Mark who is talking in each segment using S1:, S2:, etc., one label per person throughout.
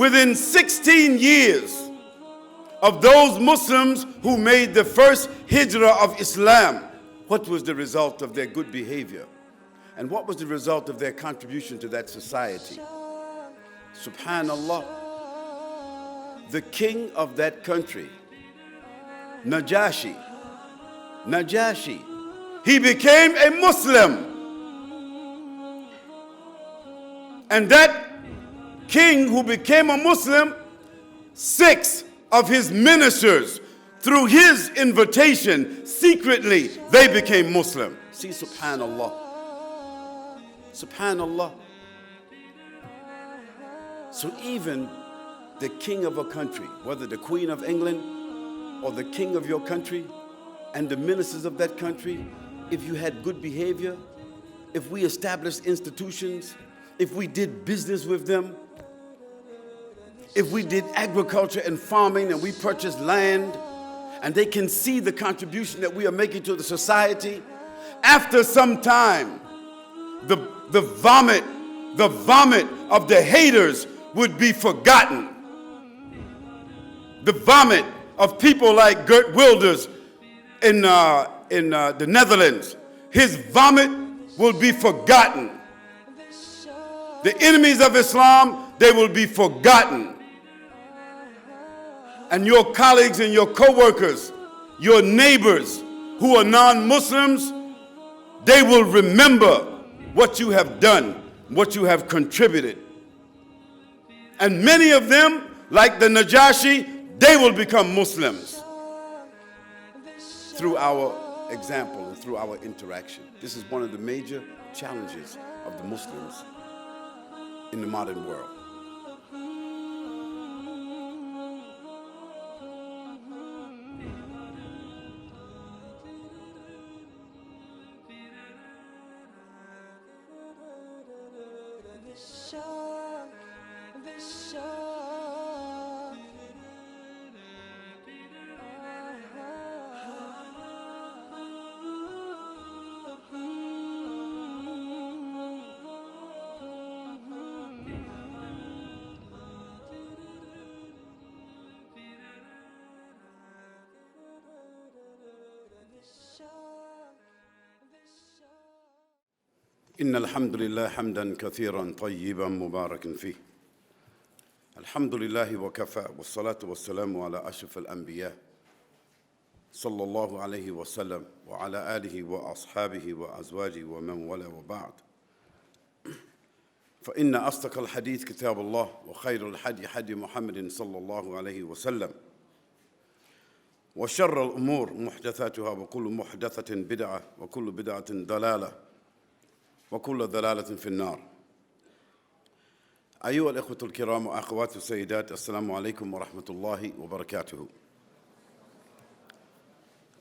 S1: Within 16 years of those Muslims who made the first Hijra of Islam, what was the result of their good behavior? And what was the result of their contribution to that society? Subhanallah, the king of that country, Najashi, he became a Muslim. And that king who became a Muslim, 6 of his ministers, through his invitation, secretly, they became Muslim. See, subhanallah. Subhanallah. So even the king of a country, whether the Queen of England or the king of your country and the ministers of that country, if you had good behavior, if we established institutions, if we did business with them, if we did agriculture and farming and we purchased land, and they can see the contribution that we are making to the society, after some time, the vomit of the haters would be forgotten. The vomit of people like Geert Wilders in the Netherlands, his vomit will be forgotten. The enemies of Islam, they will be forgotten. And your colleagues and your co-workers, your neighbors who are non-Muslims, they will remember what you have done, what you have contributed. And many of them, like the Najashi, they will become Muslims through our example and through our interaction. This is one of the major challenges of the Muslims in the modern world. إن الحمد لله حمدا كثيرا طيبا مباركا فيه. الحمد لله وكفى والصلاة والسلام على أشرف الأنبياء صلى الله عليه وسلم وعلى آله وأصحابه وأزواجه ومن والاه وبعد. فإن أصدق الحديث كتاب الله وخير الحدي حدي محمد صلى الله عليه وسلم وشر الأمور محدثاتها وكل محدثة بدعة وكل بدعة ضلالة وكل ضلالة في النار. أيها الإخوة الكرام وأخوات السيدات، السلام عليكم ورحمة الله وبركاته.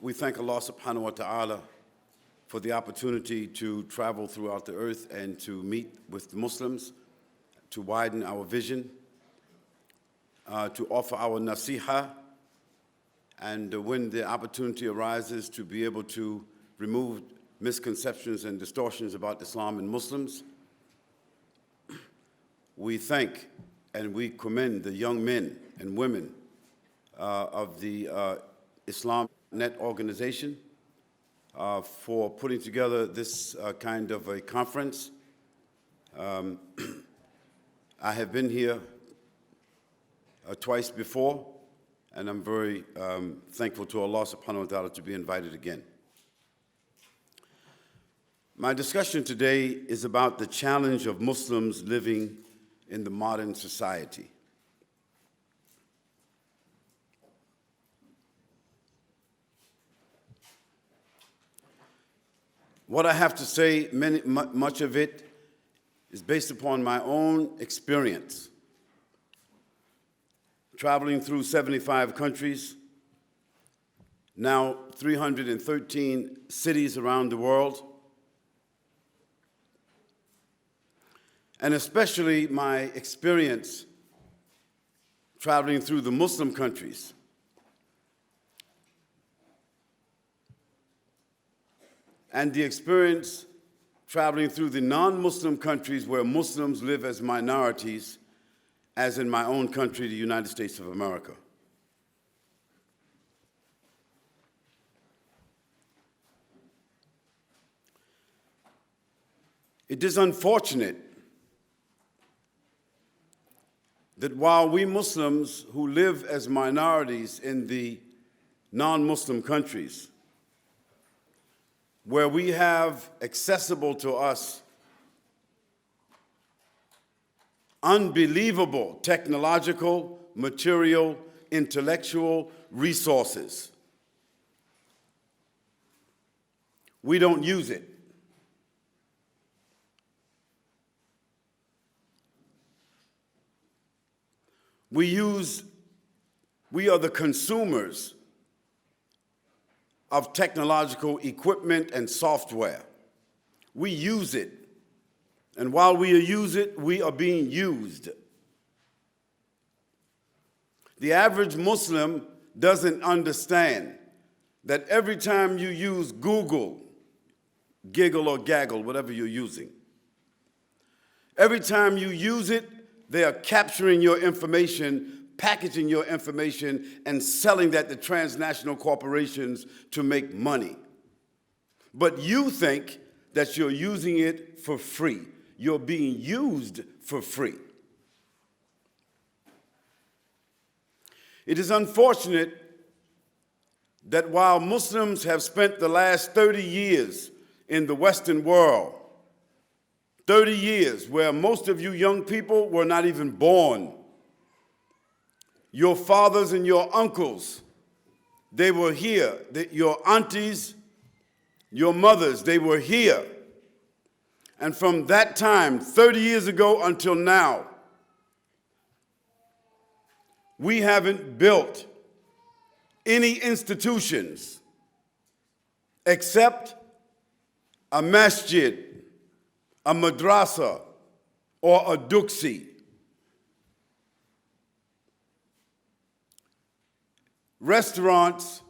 S1: We thank Allah subhanahu wa ta'ala for the opportunity to travel throughout the earth and to meet with the Muslims, to widen our vision, to offer our nasiha, and when the opportunity arises to be able to remove misconceptions and distortions about Islam and Muslims. We thank and we commend the young men and women of the Islam Net organization for putting together this kind of a conference. I have been here twice before, and I'm very thankful to Allah subhanahu wa ta'ala to be invited again. My discussion today is about the challenge of Muslims living in the modern society. What I have to say, much of it is based upon my own experience. Traveling through 75 countries, now 313 cities around the world, and especially my experience traveling through the Muslim countries. And the experience traveling through the non-Muslim countries where Muslims live as minorities as in my own country, the United States of America. It is unfortunate that while we Muslims who live as minorities in the non-Muslim countries, where we have accessible to us unbelievable technological, material, intellectual resources, we don't use it. We are the consumers of technological equipment and software. We use it. And while we use it, we are being used. The average Muslim doesn't understand that every time you use Google, Giggle or Gaggle, whatever you're using, every time you use it, they are capturing your information, packaging your information, and selling that to transnational corporations to make money. But you think that you're using it for free. You're being used for free. It is unfortunate that while Muslims have spent the last 30 years in the Western world, 30 years where most of you young people were not even born, your fathers and your uncles, they were here. Your aunties, your mothers, they were here. And from that time, 30 years ago until now, we haven't built any institutions except a masjid, a madrasa, or a duksi. Restaurants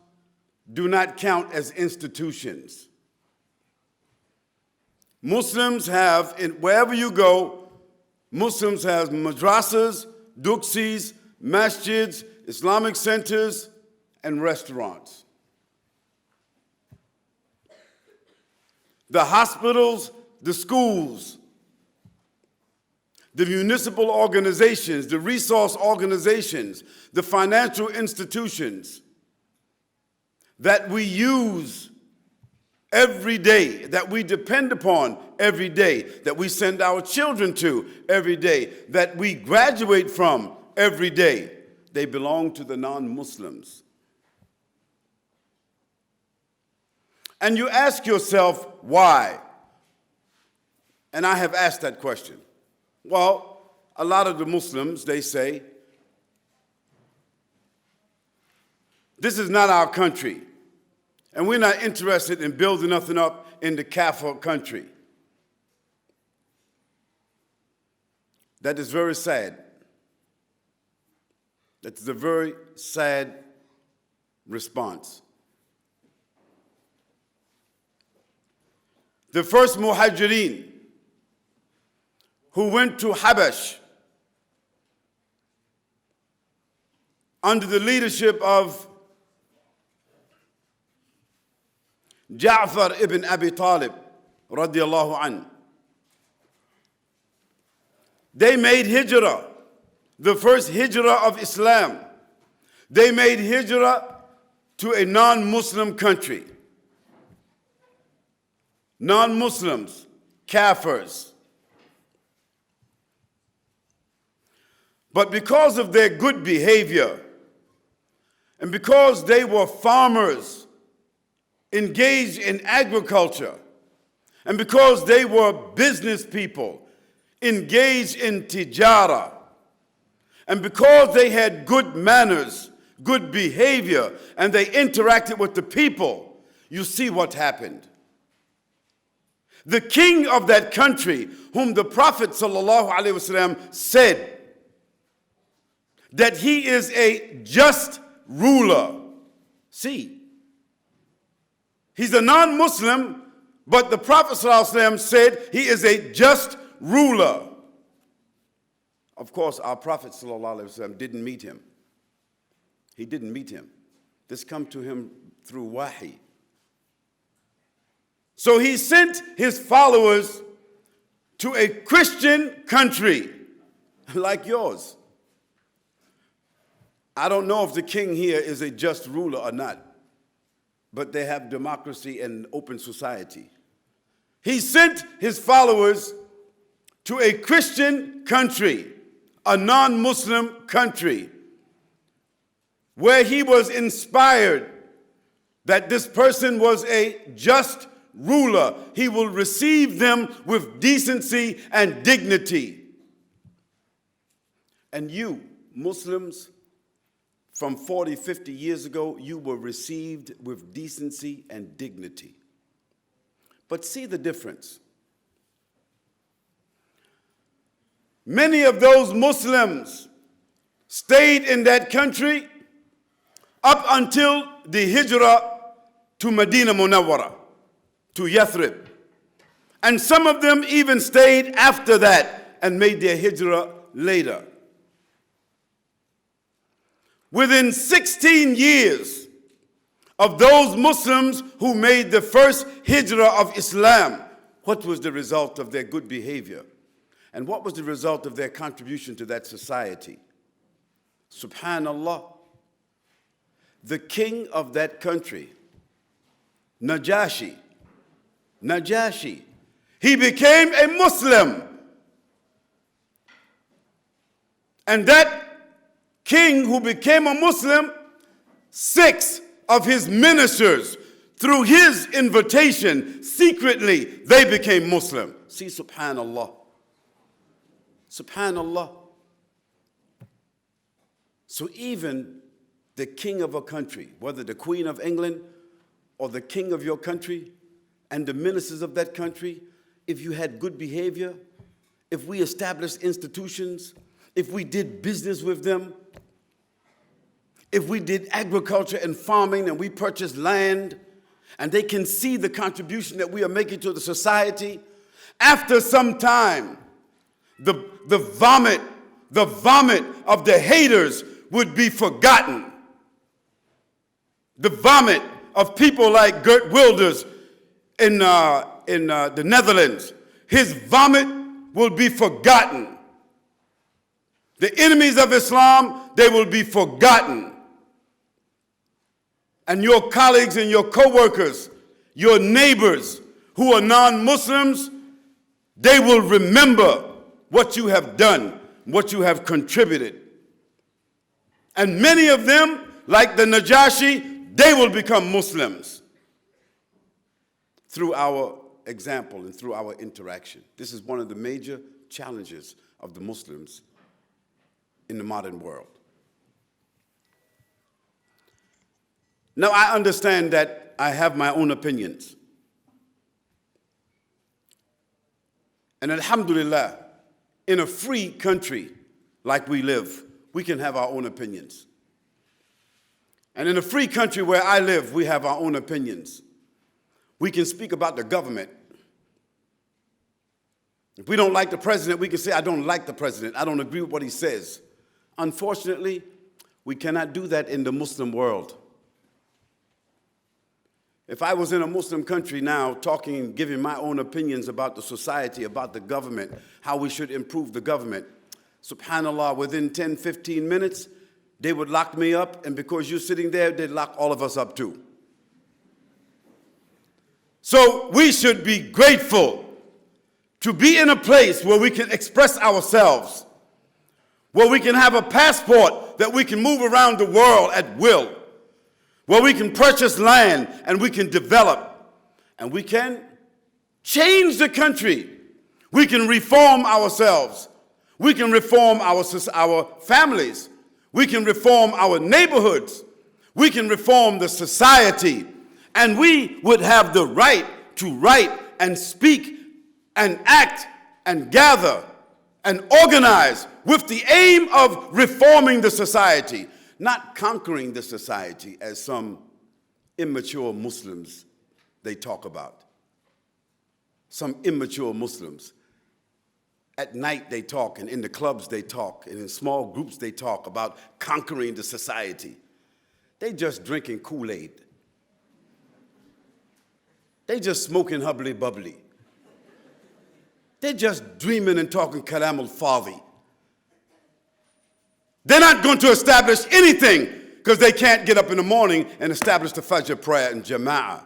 S1: do not count as institutions. Muslims have, wherever you go, Muslims have madrasas, duksis, masjids, Islamic centers, and restaurants. The hospitals, the schools, the municipal organizations, the resource organizations, the financial institutions that we use every day, that we depend upon every day, that we send our children to every day, that we graduate from every day, they belong to the non-Muslims. And you ask yourself, why? And I have asked that question. Well, a lot of the Muslims, they say, this is not our country, and we're not interested in building nothing up in the Kafir country. That is very sad. That is a very sad response. The first muhajirin who went to Habash under the leadership of Ja'far ibn Abi Talib, radiyallahu anhu. They made Hijra, the first Hijra of Islam. They made Hijra to a non-Muslim country. Non-Muslims, Kafirs. But because of their good behavior, and because they were farmers engaged in agriculture, and because they were business people engaged in tijara, and because they had good manners, good behavior, and they interacted with the people, you see what happened. The king of that country, whom the Prophet ﷺ said that he is a just ruler. See, he's a non-Muslim, but the Prophet ﷺ said he is a just ruler. Of course, our Prophet ﷺ didn't meet him. He didn't meet him. This come to him through wahi. So he sent his followers to a Christian country like yours. I don't know if the king here is a just ruler or not, but they have democracy and open society. He sent his followers to a Christian country, a non-Muslim country, where he was inspired that this person was a just ruler. He will receive them with decency and dignity. And you, Muslims, from 40, 50 years ago, you were received with decency and dignity. But see the difference. Many of those Muslims stayed in that country up until the Hijra to Medina Munawwara, to Yathrib. And some of them even stayed after that and made their Hijra later. Within 16 years of those Muslims who made the first Hijra of Islam, what was the result of their good behavior? And what was the result of their contribution to that society? Subhanallah, the king of that country, Najashi, he became a Muslim. And that king who became a Muslim, 6 of his ministers, through his invitation, secretly, they became Muslim. See, subhanallah. Subhanallah. So even the king of a country, whether the Queen of England or the king of your country and the ministers of that country, if you had good behavior, if we established institutions, if we did business with them, if we did agriculture and farming and we purchased land and they can see the contribution that we are making to the society, after some time, the vomit of the haters would be forgotten. The vomit of people like Geert Wilders in the Netherlands, his vomit will be forgotten. The enemies of Islam, they will be forgotten. And your colleagues and your co-workers, your neighbors who are non-Muslims, they will remember what you have done, what you have contributed. And many of them, like the Najashi, they will become Muslims through our example and through our interaction. This is one of the major challenges of the Muslims in the modern world. Now, I understand that I have my own opinions. And alhamdulillah, in a free country like we live, we can have our own opinions. And in a free country where I live, we have our own opinions. We can speak about the government. If we don't like the president, we can say, I don't like the president. I don't agree with what he says. Unfortunately, we cannot do that in the Muslim world. If I was in a Muslim country now talking, giving my own opinions about the society, about the government, how we should improve the government, subhanAllah, within 10, 15 minutes, they would lock me up, and because you're sitting there, they'd lock all of us up too. So we should be grateful to be in a place where we can express ourselves, where we can have a passport that we can move around the world at will, where we can purchase land and we can develop, and we can change the country. We can reform ourselves. We can reform our families. We can reform our neighborhoods. We can reform the society. And we would have the right to write and speak and act and gather and organize with the aim of reforming the society, not conquering the society as some immature Muslims they talk about. Some immature Muslims. At night they talk, and in the clubs they talk, and in small groups they talk about conquering the society. They just drinking Kool-Aid. They just smoking hubbly bubbly. They're just dreaming and talking kalam al-fadhi. They're not going to establish anything because they can't get up in the morning and establish the Fajr prayer in Jama'ah.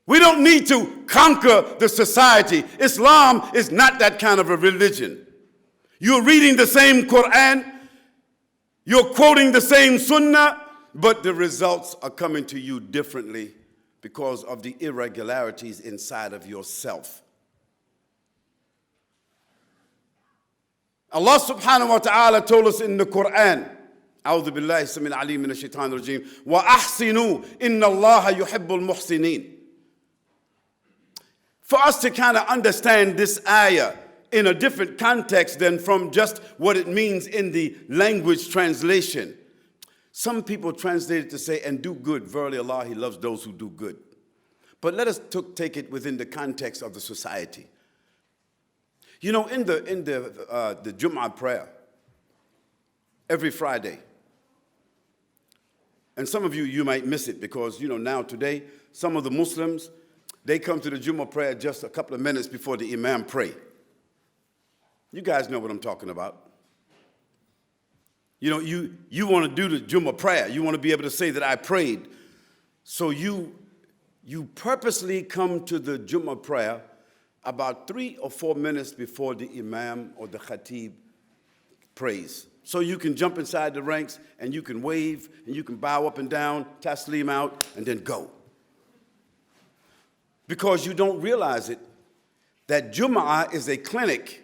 S1: We don't need to conquer the society. Islam is not that kind of a religion. You're reading the same Quran, you're quoting the same Sunnah, but the results are coming to you differently because of the irregularities inside of yourself. Allah subhanahu wa ta'ala told us in the Quran, أعوذ بالله السميع العليم من الشيطان الرجيم وأحسنوا إن الله يحب المحسنين. For us to kind of understand this ayah in a different context than from just what it means in the language translation. Some people translate it to say, and do good. Verily Allah, He loves those who do good. But let us take it within the context of the society. You know, in the Jum'ah prayer, every Friday, and some of you might miss it because, you know, now today, some of the Muslims, they come to the Jum'ah prayer just a couple of minutes before the Imam pray. You guys know what I'm talking about. You know, you want to do the Jum'ah prayer. You want to be able to say that I prayed. So you purposely come to the Jum'ah prayer about 3 or 4 minutes before the Imam or the Khatib prays. So you can jump inside the ranks and you can wave and you can bow up and down, taslim out, and then go. Because you don't realize it, that Jum'ah is a clinic.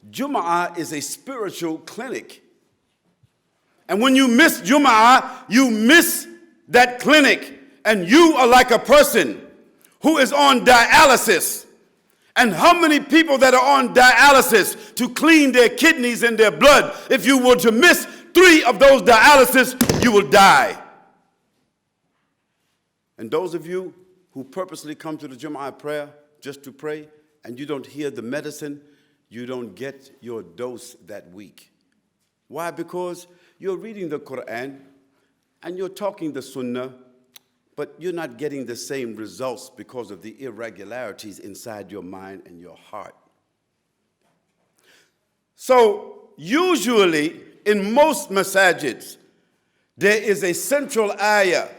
S1: Jum'ah is a spiritual clinic. And when you miss Jum'ah, you miss that clinic. And you are like a person who is on dialysis. And how many people that are on dialysis to clean their kidneys and their blood, if you were to miss 3 of those dialysis, you will die. And those of you who purposely come to the Jum'ah prayer just to pray, and you don't hear the medicine, you don't get your dose that week. Why? Because you're reading the Quran and you're talking the Sunnah, but you're not getting the same results because of the irregularities inside your mind and your heart. So usually in most masajids, there is a central ayah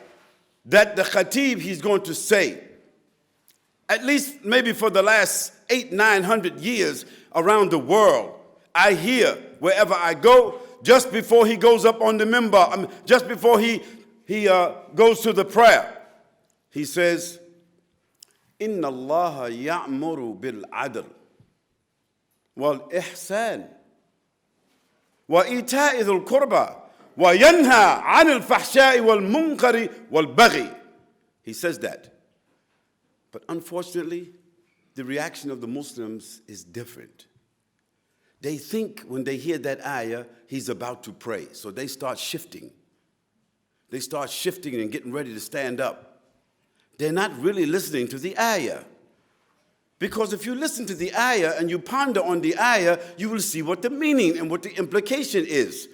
S1: that the khatib he's going to say. At least maybe for the last 800-900 years around the world, I hear wherever I go, just before he goes up on the minbar, just before he goes to the prayer, he says, Inna Allah ya'muru bil adl wal ihsan wa ita'i dhul qurba wa yanha 'anil fahsha'i wal munkari wal baghi. He says that. But unfortunately, the reaction of the Muslims is different. They think when they hear that ayah, he's about to pray. So they start shifting. They start shifting and getting ready to stand up. They're not really listening to the ayah. Because if you listen to the ayah and you ponder on the ayah, you will see what the meaning and what the implication is.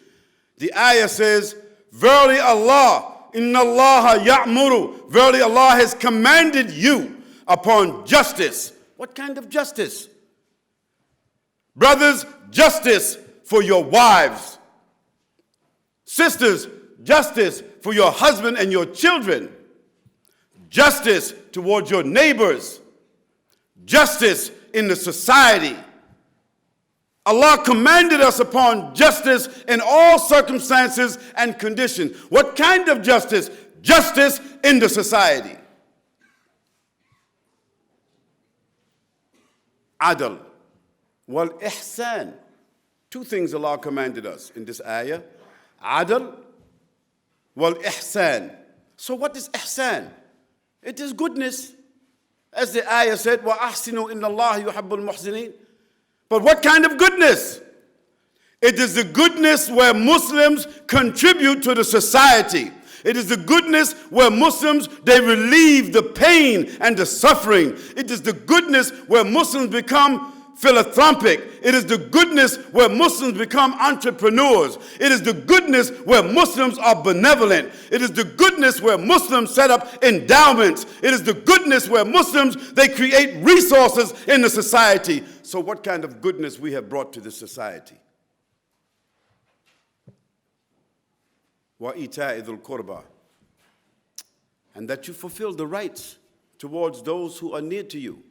S1: The ayah says, Verily Allah, inna Allah ya'muru, verily Allah has commanded you upon justice. What kind of justice? Brothers, justice for your wives. Sisters, justice for your husband and your children. Justice towards your neighbors. Justice in the society. Allah commanded us upon justice in all circumstances and conditions. What kind of justice? Justice in the society. Adl wal ihsan. 2 things Allah commanded us in this ayah. Adl wal ihsan. So what is ihsan? It is goodness. As the ayah said, wa ahsinu inna Allah yuhibbul muhsinin. But what kind of goodness? It is the goodness where Muslims contribute to the society. It is the goodness where Muslims, they relieve the pain and the suffering. It is the goodness where Muslims become philanthropic. It is the goodness where Muslims become entrepreneurs. It is the goodness where Muslims are benevolent. It is the goodness where Muslims set up endowments. It is the goodness where Muslims, they create resources in the society. So what kind of goodness we have brought to the society? وَإِيتَاءِ ذُو الْقُرْبَى, and that you fulfill the rights towards those who are near to you.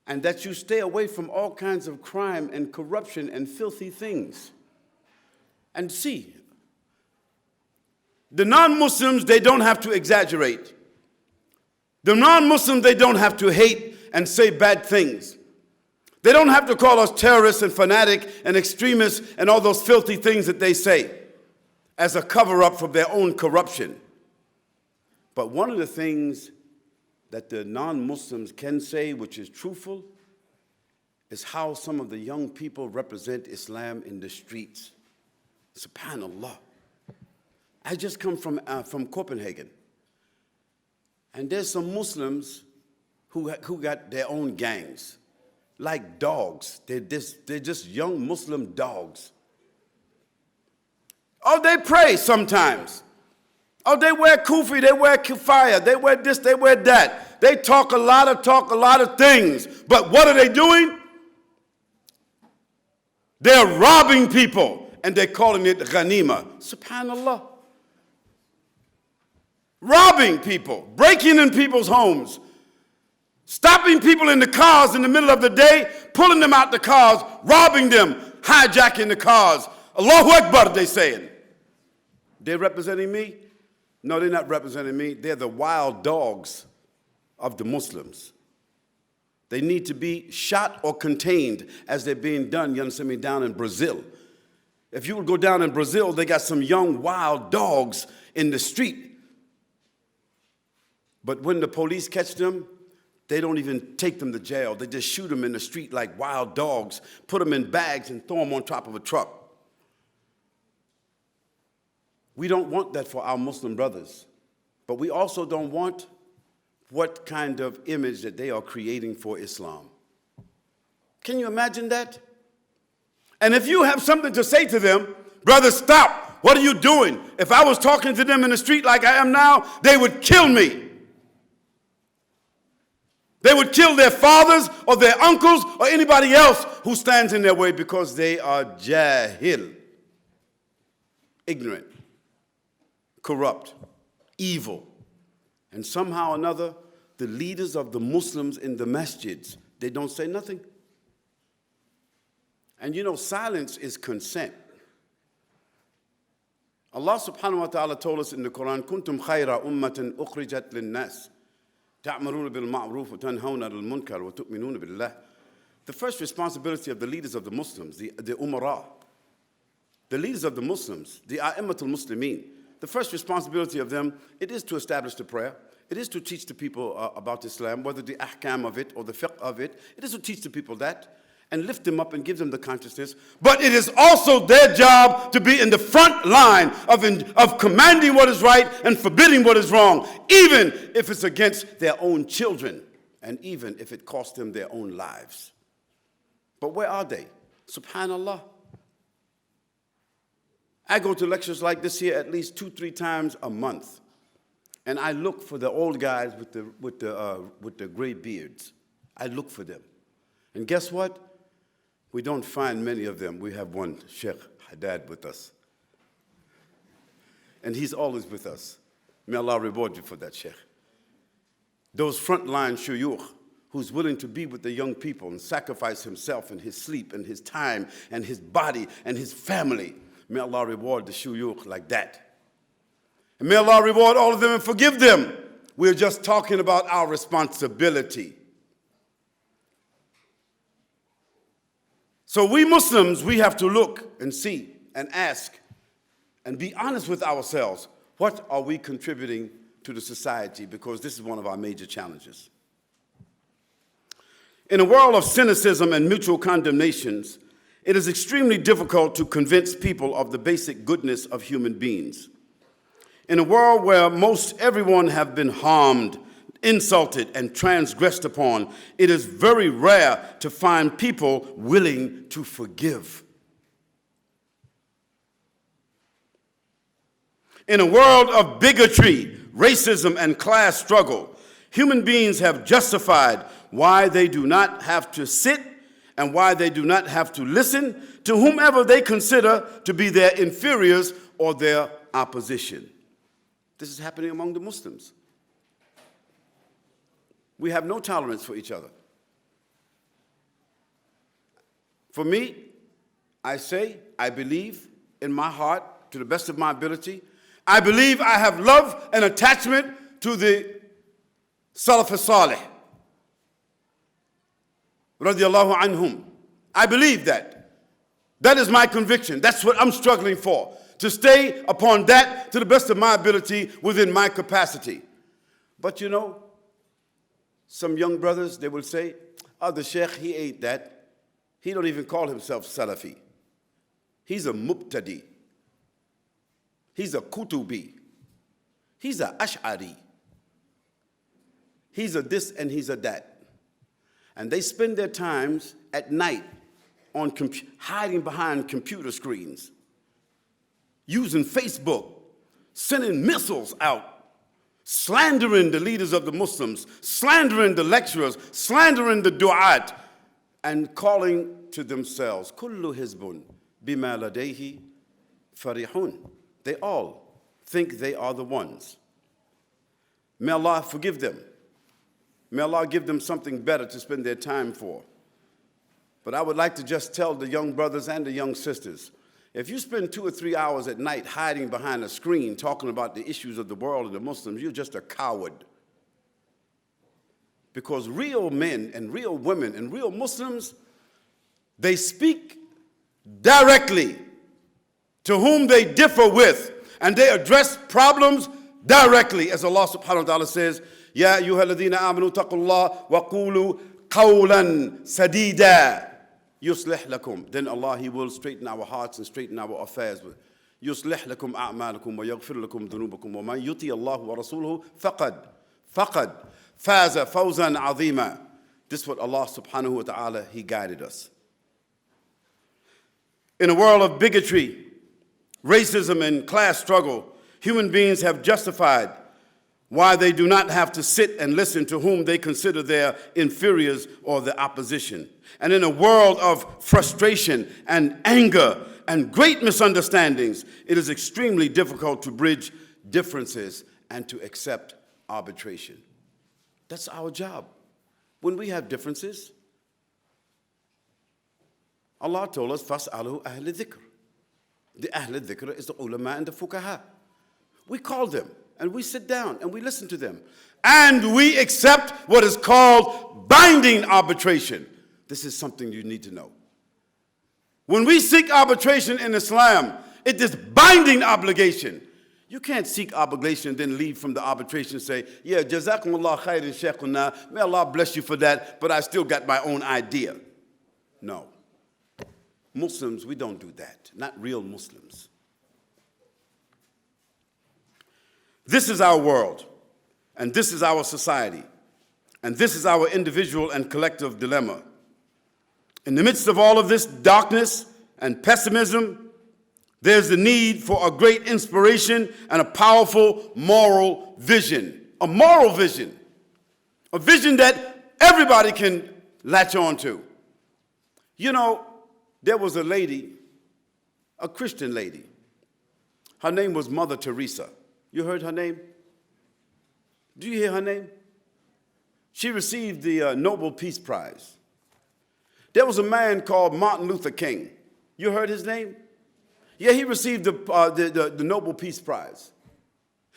S1: And that you stay away from all kinds of crime and corruption and filthy things. And see, the non-Muslims, they don't have to exaggerate. The non-Muslims, they don't have to hate and say bad things. They don't have to call us terrorists and fanatic and extremists and all those filthy things that they say as a cover-up for their own corruption. But one of the things that the non-Muslims can say, which is truthful, is how some of the young people represent Islam in the streets. Subhanallah. I just come from Copenhagen, and there's some Muslims who got their own gangs, like dogs. They're just young Muslim dogs. Oh, they pray sometimes. Oh, they wear kufi, they wear kafaya, they wear this, they wear that. They talk a lot of things. But what are they doing? They're robbing people, and they're calling it ghanima. Subhanallah. Robbing people, breaking in people's homes, stopping people in the cars in the middle of the day, pulling them out the cars, robbing them, hijacking the cars. Allahu Akbar, they saying. They're representing me? No, they're not representing me. They're the wild dogs of the Muslims. They need to be shot or contained as they're being done, you understand me, down in Brazil. If you would go down in Brazil, they got some young wild dogs in the street. But when the police catch them, they don't even take them to jail. They just shoot them in the street like wild dogs, put them in bags and throw them on top of a truck. We don't want that for our Muslim brothers, but we also don't want what kind of image that they are creating for Islam. Can you imagine that? And if you have something to say to them, brother, stop. What are you doing? If I was talking to them in the street like I am now, they would kill me. They would kill their fathers or their uncles or anybody else who stands in their way because they are jahil, ignorant, corrupt, evil. And somehow or another, the leaders of the Muslims in the masjids, they don't say nothing. And you know, silence is consent. Allah subhanahu wa ta'ala told us in the Quran, كُنْتُمْ خَيْرَ أُمَّةٍ أُخْرِجَتْ لِلنَّاسِ تَعْمُرُونَ بِالْمَعْرُوفِ وَتَنْهَوْنَ عَنِ الْمُنْكَرِ وَتُؤْمِنُونَ بِاللَّهِ. The first responsibility of the leaders of the Muslims, the umara, the leaders of the Muslims, the a'immatul muslimin, the first responsibility of them, it is to establish the prayer. It is to teach the people about Islam, whether the ahkam of it or the fiqh of it. It is to teach the people that and lift them up and give them the consciousness. But it is also their job to be in the front line of commanding what is right and forbidding what is wrong, even if it's against their own children and even if it costs them their own lives. But where are they? Subhanallah. I go to lectures like this here at least 2-3 times a month, and I look for the old guys with the gray beards. I look for them, and guess what? We don't find many of them. We have one Sheikh Haddad with us, and he's always with us. May Allah reward you for that, Sheikh. Those frontline shuyukh who's willing to be with the young people and sacrifice himself and his sleep and his time and his body and his family. May Allah reward the shuyukh like that. And may Allah reward all of them and forgive them. We're just talking about our responsibility. So we Muslims, we have to look and see and ask and be honest with ourselves. What are we contributing to the society? Because this is one of our major challenges. In a world of cynicism and mutual condemnations, It is extremely difficult to convince people of the basic goodness of human beings. In a world where most everyone have been harmed, insulted, and transgressed upon, it is very rare to find people willing to forgive. In a world of bigotry, racism, and class struggle, human beings have justified why they do not have to sit and why they do not have to listen to whomever they consider to be their inferiors or their opposition. This is happening among the Muslims. We have no tolerance for each other. For me, I say, I believe in my heart, to the best of my ability, I believe I have love and attachment to the Salaf al-Salih, radiyallahu anhum. I believe that. That is my conviction. That's what I'm struggling for, to stay upon that to the best of my ability within my capacity. But you know, some young brothers, they will say, oh, the Sheikh, he ain't that. He don't even call himself Salafi. He's a Mubtadi. He's a Kutubi. He's a Ash'ari. He's a this and he's a that. And they spend their times at night on hiding behind computer screens, using Facebook, sending missiles out, slandering the leaders of the Muslims, slandering the lecturers, slandering the du'at, and calling to themselves, Kullu hizbun bima ladayhi farihun. They all think they are the ones. May Allah forgive them. May Allah give them something better to spend their time for. But I would like to just tell the young brothers and the young sisters, if you spend 2 or 3 hours at night hiding behind a screen talking about the issues of the world and the Muslims, you're just a coward. Because real men and real women and real Muslims, they speak directly to whom they differ with, and they address problems directly, as Allah subhanahu wa ta'ala says, Ya ayyuhalladhina amanu taqullah wa qulu qawlan sadida yuslih lakum. Then Allah, He will straighten our hearts and straighten our affairs. Yuslih lakum a'malakum wa yaghfir lakum dhunubakum wa man yuti Allah wa rasuluhu faqad faza fawzan azima. This is what Allah subhanahu wa ta'ala, He guided us. In a world of bigotry, racism, and class struggle, human beings have justified why they do not have to sit and listen to whom they consider their inferiors or the opposition. And in a world of frustration and anger and great misunderstandings, it is extremely difficult to bridge differences and to accept arbitration. That's our job. When we have differences, Allah told us, فَاسْأَلُوا أَهْلِ الذِّكْرِ. The Ahl al-Dhikr is the ulama and the fuqaha. We call them and we sit down and we listen to them. And we accept what is called binding arbitration. This is something you need to know. When we seek arbitration in Islam, it is binding obligation. You can't seek obligation and then leave from the arbitration and say, yeah, jazakumullah khairan shaykhuna, may Allah bless you for that, but I still got my own idea. No. Muslims, we don't do that. Not real Muslims. This is our world, and this is our society, and this is our individual and collective dilemma. In the midst of all of this darkness and pessimism, there's the need for a great inspiration and a powerful moral vision. A moral vision. A vision that everybody can latch on to. You know, there was a lady, a Christian lady. Her name was Mother Teresa. You heard her name? Do you hear her name? She received the Nobel Peace Prize. There was a man called Martin Luther King. You heard his name? Yeah, he received the Nobel Peace Prize.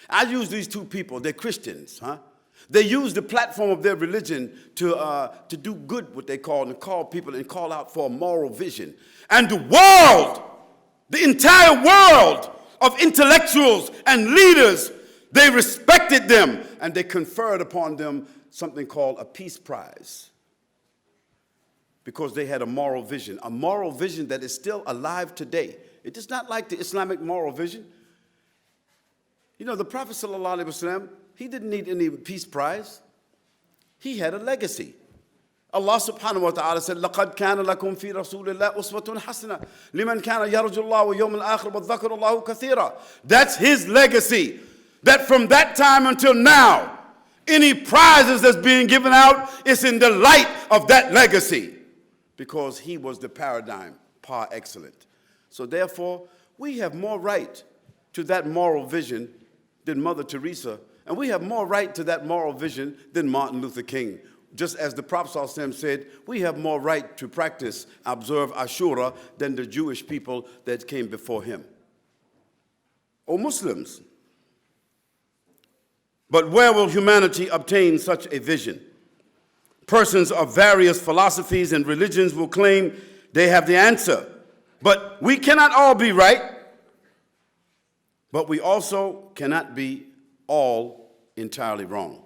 S1: I use these two people. They're Christians, huh? They use the platform of their religion to do good, what they call, and call people and call out for a moral vision. And the world, the entire world of intellectuals and leaders, they respected them and they conferred upon them something called a peace prize. because they had a moral vision that is still alive today. It is not like the Islamic moral vision. You know, the Prophet ﷺ, he didn't need any peace prize. He had a legacy. Allah subhanahu wa ta'ala said, لَقَدْ كَانَ لَكُمْ فِي رَسُولِ اللَّهِ أُسْوَةٌ حَسَنَةٌ لِمَنْ كَانَ يَرْجُ اللَّهَ وَيَوْمَ الْآخِرَ وَذَّكَرَ اللَّهُ كَثِيرًا. That's his legacy. That from that time until now, any prizes that's being given out is in the light of that legacy, because he was the paradigm par excellence. So therefore, we have more right to that moral vision than Mother Teresa, and we have more right to that moral vision than Martin Luther King. Just as the Prophet ﷺ said, we have more right to practice, observe Ashura than the Jewish people that came before him. O Muslims, but where will humanity obtain such a vision? Persons of various philosophies and religions will claim they have the answer, but we cannot all be right, but we also cannot be all entirely wrong.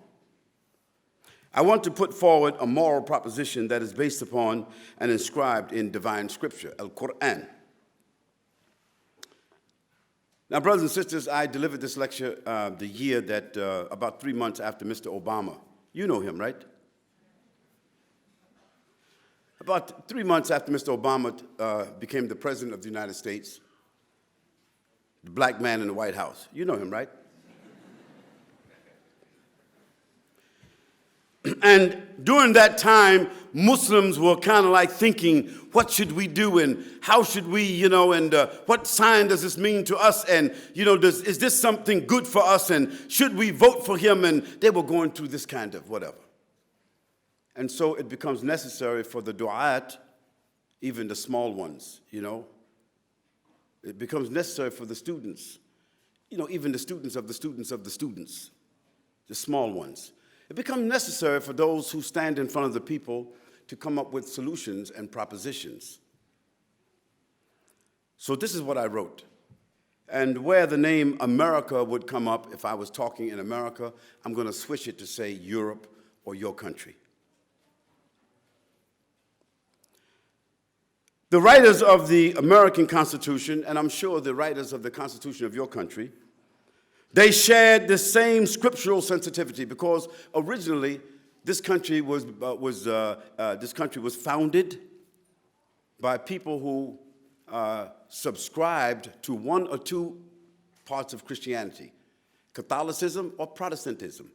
S1: I want to put forward a moral proposition that is based upon and inscribed in divine scripture, Al-Quran. Now, brothers and sisters, I delivered this lecture the year that, about 3 months after Mr. Obama. You know him, right? About 3 months after Mr. Obama became the President of the United States, the black man in the White House. You know him, right? And during that time, Muslims were kind of like thinking, what should we do and how should we, you know, and what sign does this mean to us? And, you know, is this something good for us? And should we vote for him? And they were going through this kind of whatever. And so it becomes necessary for the du'at, even the small ones, you know. It becomes necessary for the students, you know, even the students of the students of the students, the small ones. It becomes necessary for those who stand in front of the people to come up with solutions and propositions. So this is what I wrote. And where the name America would come up, if I was talking in America, I'm going to switch it to say Europe or your country. The writers of the American Constitution, and I'm sure the writers of the Constitution of your country, they shared the same scriptural sensitivity, because originally this country was founded by people who subscribed to one or two parts of Christianity, Catholicism or Protestantism.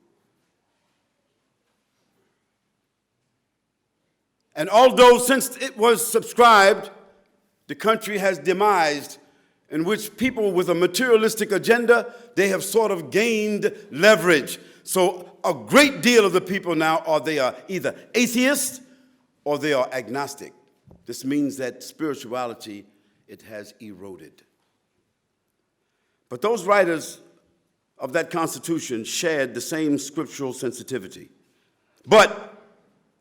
S1: And although since it was subscribed, the country has demised, in which people with a materialistic agenda, they have sort of gained leverage. So a great deal of the people now they are either atheists or they are agnostic. This means that spirituality, it has eroded. But those writers of that Constitution shared the same scriptural sensitivity. But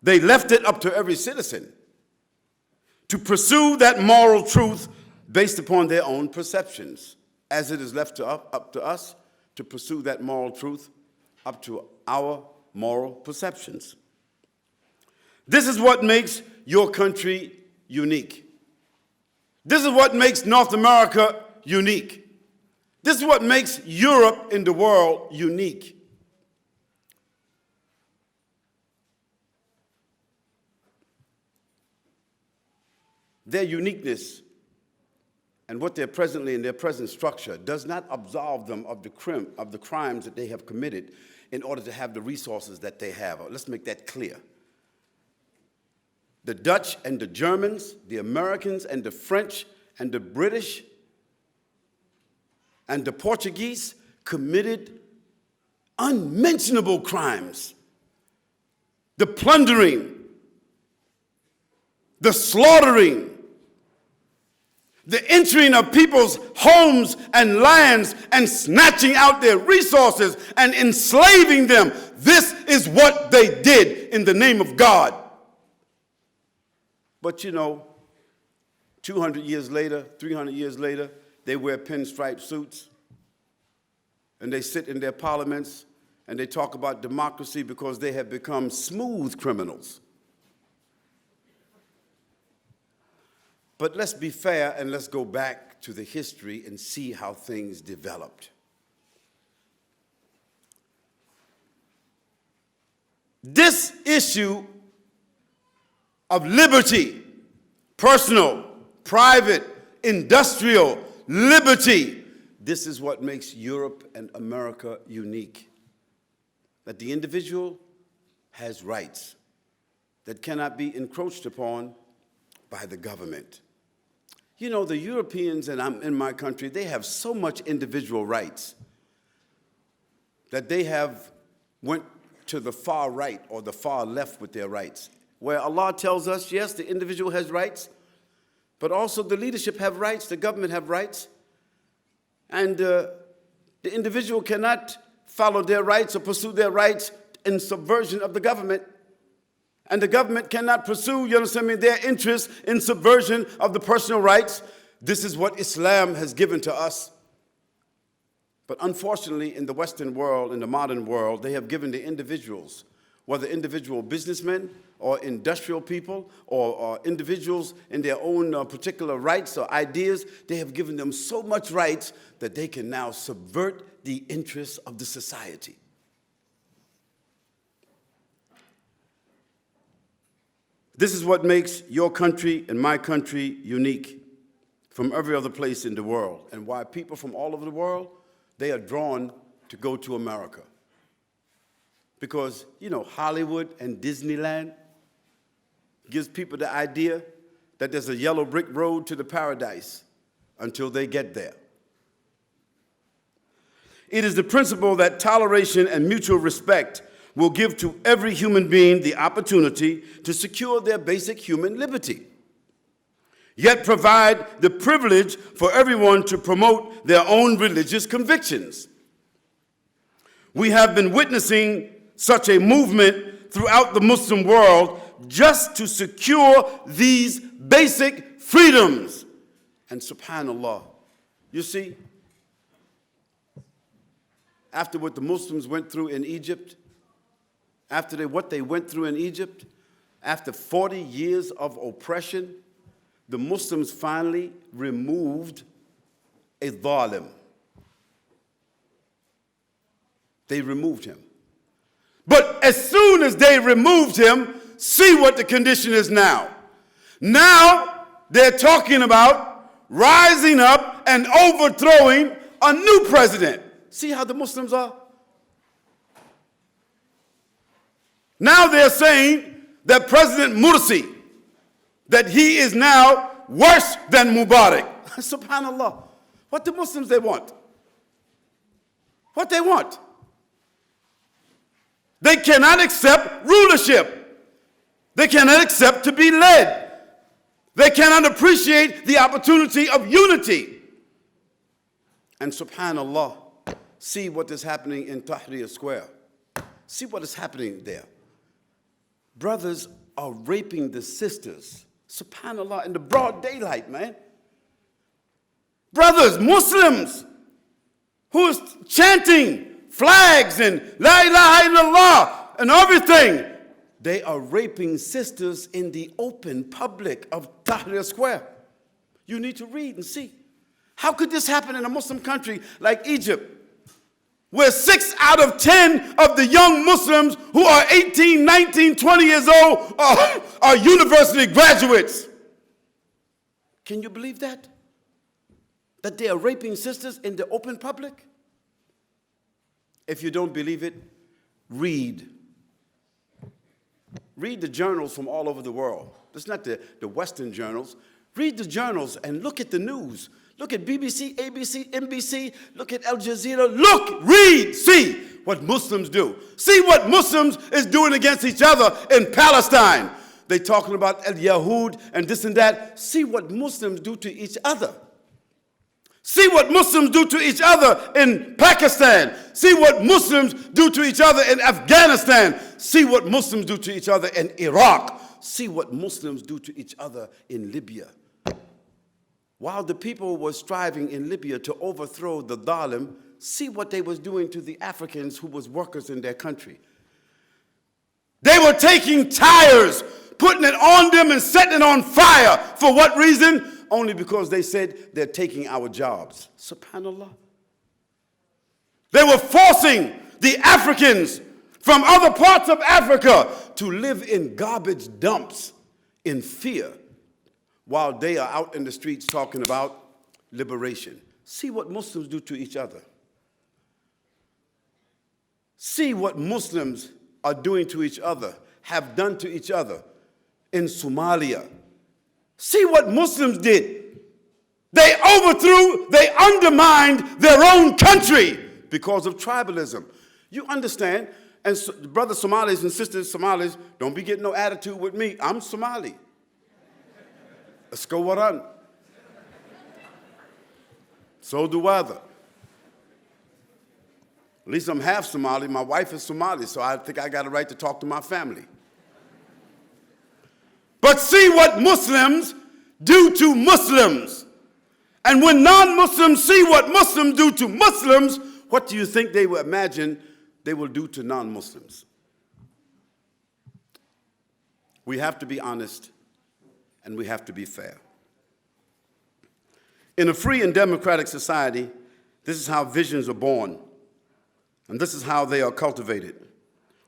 S1: they left it up to every citizen to pursue that moral truth based upon their own perceptions, as it is left up to us to pursue that moral truth up to our moral perceptions. This is what makes your country unique. This is what makes North America unique. This is what makes Europe in the world unique. Their uniqueness and what they're presently in their present structure does not absolve them of the crimes that they have committed in order to have the resources that they have. Let's make that clear. The Dutch and the Germans, the Americans and the French and the British and the Portuguese committed unmentionable crimes. The plundering, the slaughtering, the entering of people's homes and lands and snatching out their resources and enslaving them. This is what they did in the name of God. But you know, 200 years later, 300 years later, they wear pinstripe suits and they sit in their parliaments and they talk about democracy because they have become smooth criminals. But let's be fair and let's go back to the history and see how things developed. This issue of liberty, personal, private, industrial liberty, this is what makes Europe and America unique. That the individual has rights that cannot be encroached upon by the government. You know, the Europeans, and I'm in my country, they have so much individual rights that they have went to the far right or the far left with their rights. Where Allah tells us, yes, the individual has rights, but also the leadership have rights, the government have rights, and the individual cannot follow their rights or pursue their rights in subversion of the government. And the government cannot pursue, you understand me, their interests in subversion of the personal rights. This is what Islam has given to us. But unfortunately, in the Western world, in the modern world, they have given the individuals, whether individual businessmen or industrial people or individuals in their own particular rights or ideas, they have given them so much rights that they can now subvert the interests of the society. This is what makes your country and my country unique from every other place in the world, and why people from all over the world, they are drawn to go to America. Because, you know, Hollywood and Disneyland gives people the idea that there's a yellow brick road to the paradise until they get there. It is the principle that toleration and mutual respect will give to every human being the opportunity to secure their basic human liberty, yet provide the privilege for everyone to promote their own religious convictions. We have been witnessing such a movement throughout the Muslim world just to secure these basic freedoms. And subhanAllah, you see, after what the Muslims went through in Egypt, after what they went through in Egypt, after 40 years of oppression, the Muslims finally removed a dhalim. They removed him. But as soon as they removed him, see what the condition is now. Now they're talking about rising up and overthrowing a new president. See how the Muslims are? Now they're saying that President Morsi, that he is now worse than Mubarak. Subhanallah. What the Muslims they want? What they want? They cannot accept rulership. They cannot accept to be led. They cannot appreciate the opportunity of unity. And subhanallah, see what is happening in Tahrir Square. See what is happening there. Brothers are raping the sisters, subhanallah, in the broad daylight, man. Brothers, Muslims, who is chanting flags and La ilaha illallah and everything, they are raping sisters in the open public of Tahrir Square. You need to read and see. How could this happen in a Muslim country like Egypt, where 6 out of 10 of the young Muslims who are 18, 19, 20 years old are university graduates? Can you believe that? That they are raping sisters in the open public? If you don't believe it, read. Read the journals from all over the world. It's not the Western journals. Read the journals and look at the news. Look at BBC, ABC, NBC. Look at Al Jazeera. Look, read, see what Muslims do. See what Muslims is doing against each other in Palestine. They talking about Al Yahud and this and that. See what Muslims do to each other. See what Muslims do to each other in Pakistan. See what Muslims do to each other in Afghanistan. See what Muslims do to each other in Iraq. See what Muslims do to each other in Libya. While the people were striving in Libya to overthrow the dhalim, see what they was doing to the Africans who was workers in their country. They were taking tires, putting it on them and setting it on fire. For what reason? Only because they said they're taking our jobs. SubhanAllah. They were forcing the Africans from other parts of Africa to live in garbage dumps in fear while they are out in the streets talking about liberation. See what Muslims do to each other. See what Muslims are doing to each other, have done to each other in Somalia. See what Muslims did. They overthrew, they undermined their own country because of tribalism. You understand? And so, brothers Somalis and sisters Somalis, don't be getting no attitude with me. I'm Somali. Let's go waran. So do other. At least I'm half Somali. My wife is Somali, so I think I got a right to talk to my family. But see what Muslims do to Muslims. And when non-Muslims see what Muslims do to Muslims, what do you think they will imagine they will do to non-Muslims? We have to be honest, and we have to be fair. In a free and democratic society, this is how visions are born, and this is how they are cultivated.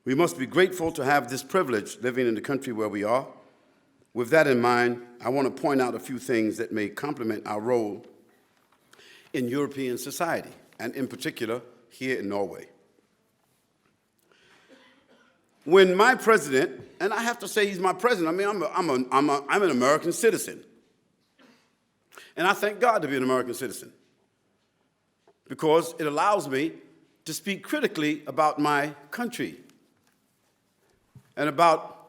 S1: We must be grateful to have this privilege living in the country where we are. With that in mind, I want to point out a few things that may complement our role in European society, and in particular, here in Norway. When my president, and I have to say he's my president, I mean, I'm an American citizen. And I thank God to be an American citizen because it allows me to speak critically about my country and about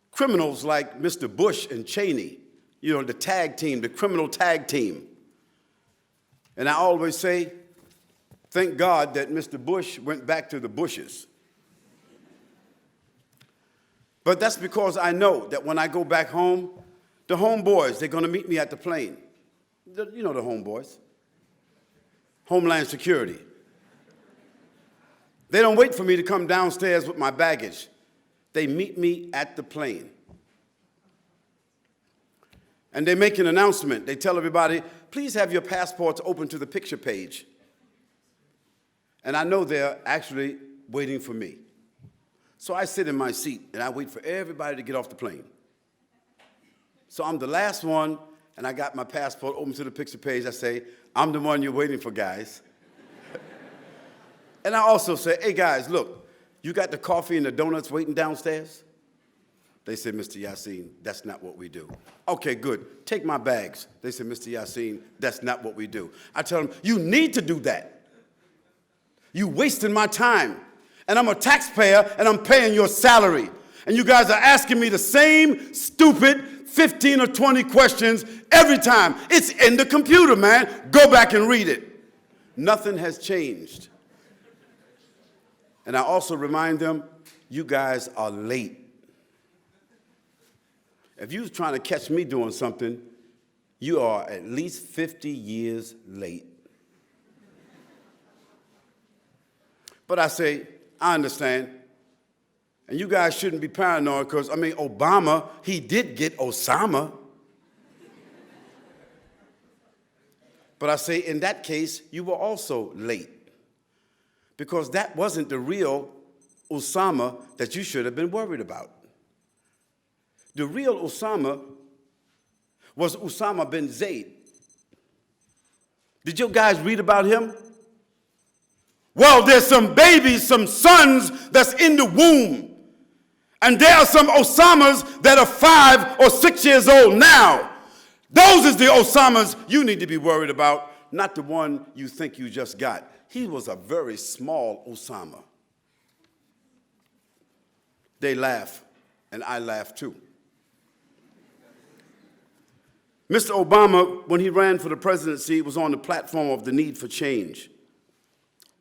S1: criminals like Mr. Bush and Cheney, you know, the tag team, the criminal tag team. And I always say, thank God that Mr. Bush went back to the bushes. But that's because I know that when I go back home, the homeboys, they're going to meet me at the plane. You know the homeboys. Homeland Security. They don't wait for me to come downstairs with my baggage. They meet me at the plane. And they make an announcement. They tell everybody, please have your passports open to the picture page. And I know they're actually waiting for me. So I sit in my seat and I wait for everybody to get off the plane. So I'm the last one, and I got my passport open to the picture page. I say, I'm the one you're waiting for, guys. And I also say, hey, guys, look, you got the coffee and the donuts waiting downstairs? They said, Mr. Yasin, that's not what we do. Okay, good. Take my bags. They said, Mr. Yasin, that's not what we do. I tell them, you need to do that. You wasting my time. And I'm a taxpayer, and I'm paying your salary. And you guys are asking me the same stupid 15 or 20 questions every time. It's in the computer, man. Go back and read it. Nothing has changed. And I also remind them, you guys are late. If you're trying to catch me doing something, you are at least 50 years late. But I say, I understand. And you guys shouldn't be paranoid because, I mean, Obama, he did get Osama. But I say, in that case, you were also late. Because that wasn't the real Osama that you should have been worried about. The real Osama was Osama bin Zayd. Did you guys read about him? Well, there's some babies, some sons that's in the womb. And there are some Osamas that are 5 or 6 years old now. Those is the Osamas you need to be worried about, not the one you think you just got. He was a very small Osama. They laugh, and I laugh too. Mr. Obama, when he ran for the presidency, was on the platform of the need for change.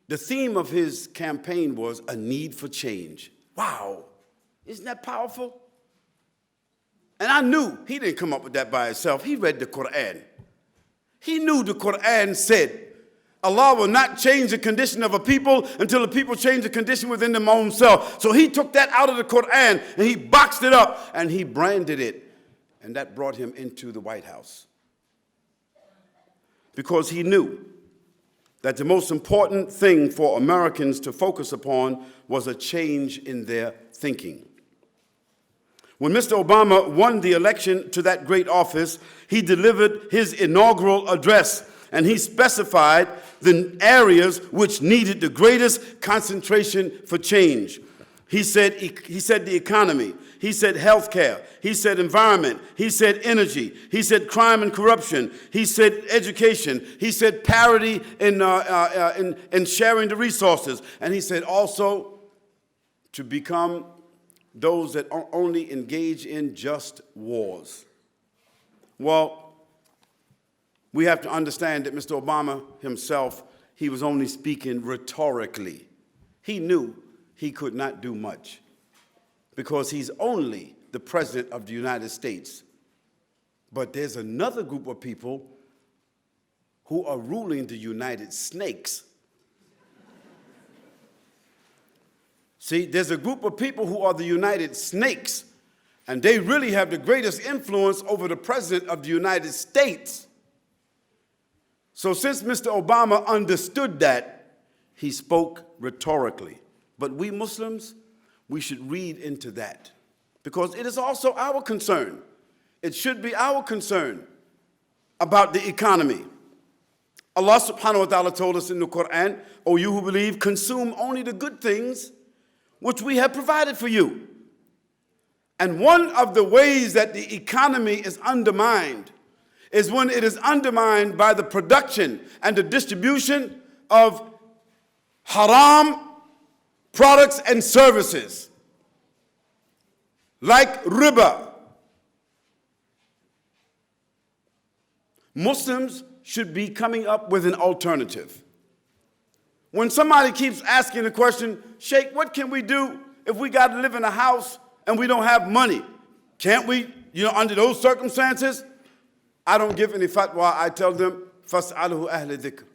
S1: The theme of his campaign was a need for change. Wow, isn't that powerful? And I knew he didn't come up with that by himself. He read the Quran. He knew the Quran said Allah will not change the condition of a people until the people change the condition within their own self. So he took that out of the Quran and he boxed it up and he branded it. And that brought him into the White House. Because he knew that the most important thing for Americans to focus upon was a change in their thinking. When Mr. Obama won the election to that great office, he delivered his inaugural address, and he specified the areas which needed the greatest concentration for change. He said the economy, he said healthcare, he said environment, he said energy, he said crime and corruption, he said education, he said parity in sharing the resources, and he said also to become those that only engage in just wars. Well, we have to understand that Mr. Obama himself, he was only speaking rhetorically. He knew he could not do much because he's only the president of the United States. But there's another group of people who are ruling the United Snakes. See, there's a group of people who are the United Snakes, and they really have the greatest influence over the president of the United States. So since Mr. Obama understood that, he spoke rhetorically. But we Muslims, we should read into that because it is also our concern. It should be our concern about the economy. Allah subhanahu wa ta'ala told us in the Quran, "O you who believe, consume only the good things which we have provided for you." And one of the ways that the economy is undermined is when it is undermined by the production and the distribution of haram products and services, like riba. Muslims should be coming up with an alternative. When somebody keeps asking the question, "Sheikh, what can we do if we got to live in a house and we don't have money? Can't we, under those circumstances?" I don't give any fatwa. I tell them, "Fas'aluhu ahla dhikr."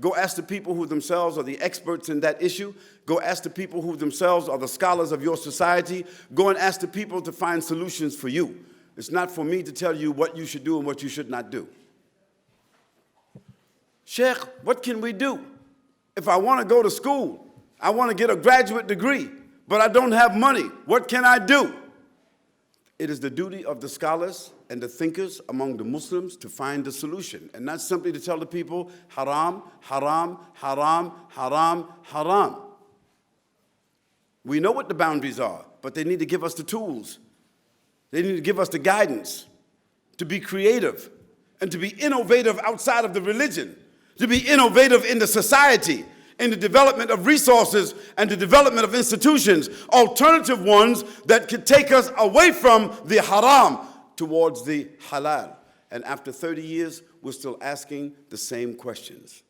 S1: Go ask the people who themselves are the experts in that issue. Go ask the people who themselves are the scholars of your society. Go and ask the people to find solutions for you. It's not for me to tell you what you should do and what you should not do. "Sheikh, what can we do? If I want to go to school, I want to get a graduate degree, but I don't have money. What can I do?" It is the duty of the scholars and the thinkers among the Muslims to find the solution, and not simply to tell the people, haram, haram, haram, haram, haram. We know what the boundaries are, but they need to give us the tools. They need to give us the guidance to be creative and to be innovative outside of the religion, to be innovative in the society, in the development of resources and the development of institutions, alternative ones that could take us away from the haram towards the halal. And after 30 years, we're still asking the same questions.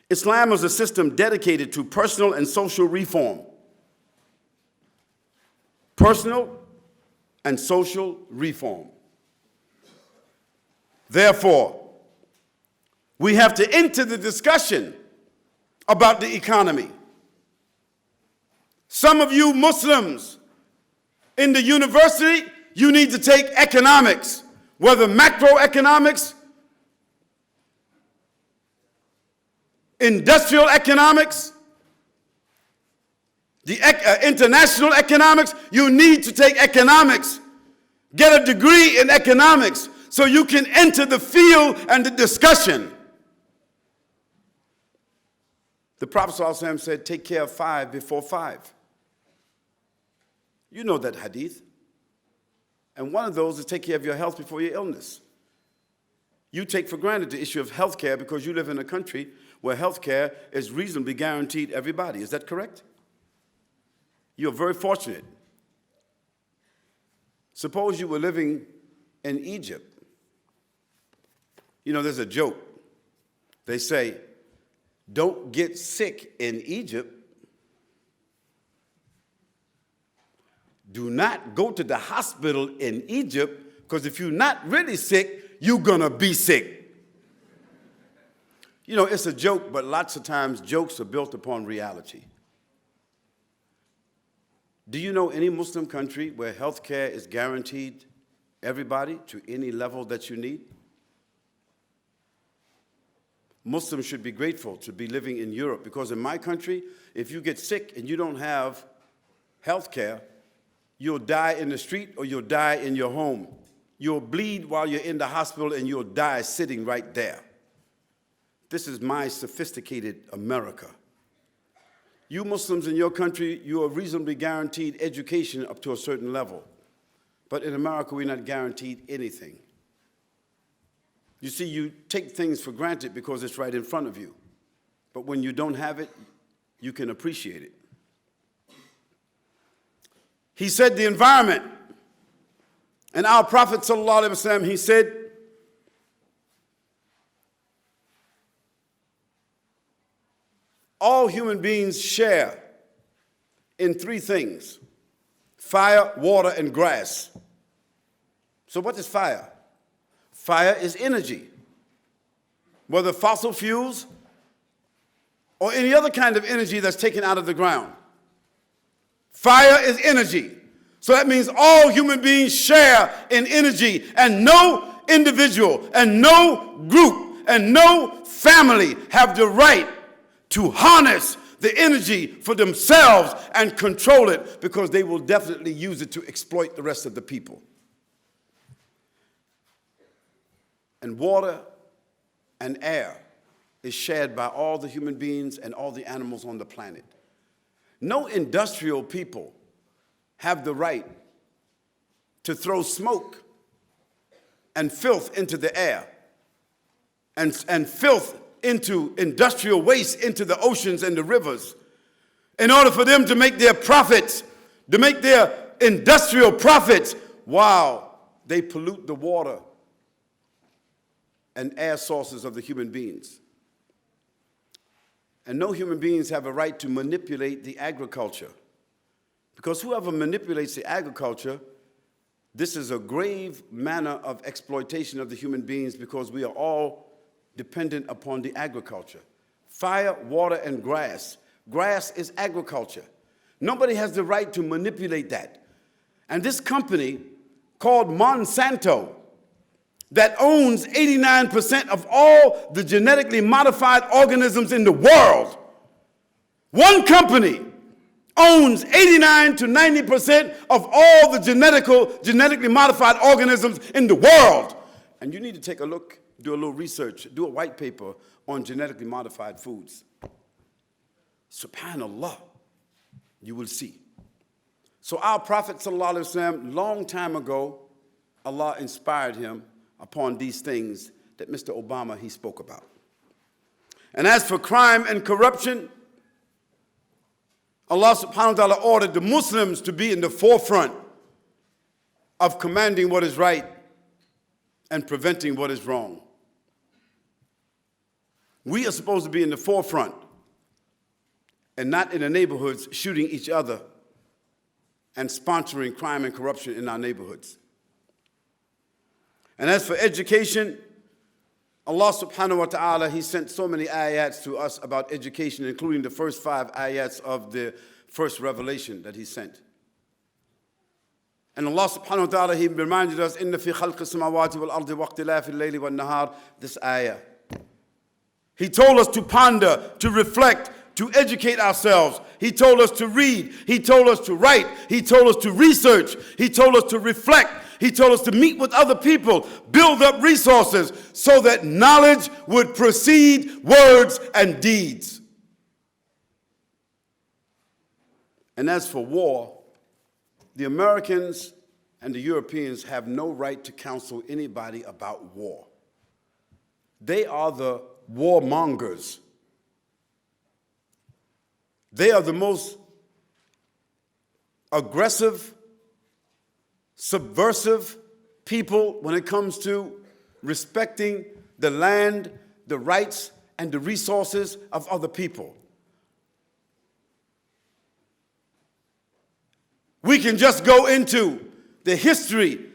S1: Islam is a system dedicated to personal and social reform. Personal and social reform. Therefore, we have to enter the discussion about the economy. Some of you Muslims in the university, you need to take economics, whether macroeconomics, industrial economics, the international economics. You need to take economics. Get a degree in economics so you can enter the field and the discussion. The Prophet ﷺ said, "Take care of 5 before 5. You know that hadith. And one of those is take care of your health before your illness. You take for granted the issue of health care because you live in a country where health care is reasonably guaranteed everybody. Is that correct? You're very fortunate. Suppose you were living in Egypt. There's a joke. They say, don't get sick in Egypt. Do not go to the hospital in Egypt, because if you're not really sick, you're going to be sick. You know, it's a joke, but lots of times jokes are built upon reality. Do you know any Muslim country where health care is guaranteed everybody to any level that you need? Muslims should be grateful to be living in Europe, because in my country, if you get sick and you don't have health care, you'll die in the street or you'll die in your home. You'll bleed while you're in the hospital and you'll die sitting right there. This is my sophisticated America. You Muslims in your country, you are reasonably guaranteed education up to a certain level. But in America, we're not guaranteed anything. You see, you take things for granted because it's right in front of you. But when you don't have it, you can appreciate it. He said the environment. And our Prophet ﷺ, he said, all human beings share in three things: fire, water, and grass. So what is fire? Fire is energy, whether fossil fuels or any other kind of energy that's taken out of the ground. Fire is energy. So that means all human beings share in energy, and no individual and no group and no family have the right to harness the energy for themselves and control it, because they will definitely use it to exploit the rest of the people. And water and air is shared by all the human beings and all the animals on the planet. No industrial people have the right to throw smoke and filth into the air and filth into industrial waste into the oceans and the rivers in order for them to make their profits, to make their industrial profits, while they pollute the water and air sources of the human beings. And no human beings have a right to manipulate the agriculture, because whoever manipulates the agriculture, this is a grave manner of exploitation of the human beings, because we are all dependent upon the agriculture. Fire, water, and grass. Grass is agriculture. Nobody has the right to manipulate that. And this company called Monsanto, that owns 89% of all the genetically modified organisms in the world. One company owns 89 to 90% of all the genetically modified organisms in the world. And you need to take a look, do a little research, do a white paper on genetically modified foods. Subhanallah, you will see. So our Prophet ﷺ, long time ago, Allah inspired him upon these things that Mr. Obama, he spoke about. And as for crime and corruption, Allah subhanahu wa ta'ala ordered the Muslims to be in the forefront of commanding what is right and preventing what is wrong. We are supposed to be in the forefront and not in the neighborhoods shooting each other and sponsoring crime and corruption in our neighborhoods. And as for education, Allah subhanahu wa ta'ala, he sent so many ayats to us about education, including the first 5 ayats of the first revelation that he sent. And Allah subhanahu wa ta'ala, he reminded us, إِنَّ فِي خَلْقِ السَّمَاوَاتِ وَالْأَرْضِ وَاخْتِلَافِ اللَّيْلِ وَالنَّهَارِ, this ayah. He told us to ponder, to reflect, to educate ourselves. He told us to read. He told us to write. He told us to research. He told us to reflect. He told us to meet with other people, build up resources so that knowledge would precede words and deeds. And as for war, the Americans and the Europeans have no right to counsel anybody about war. They are the warmongers. They are the most aggressive, subversive people when it comes to respecting the land, the rights, and the resources of other people. We can just go into the history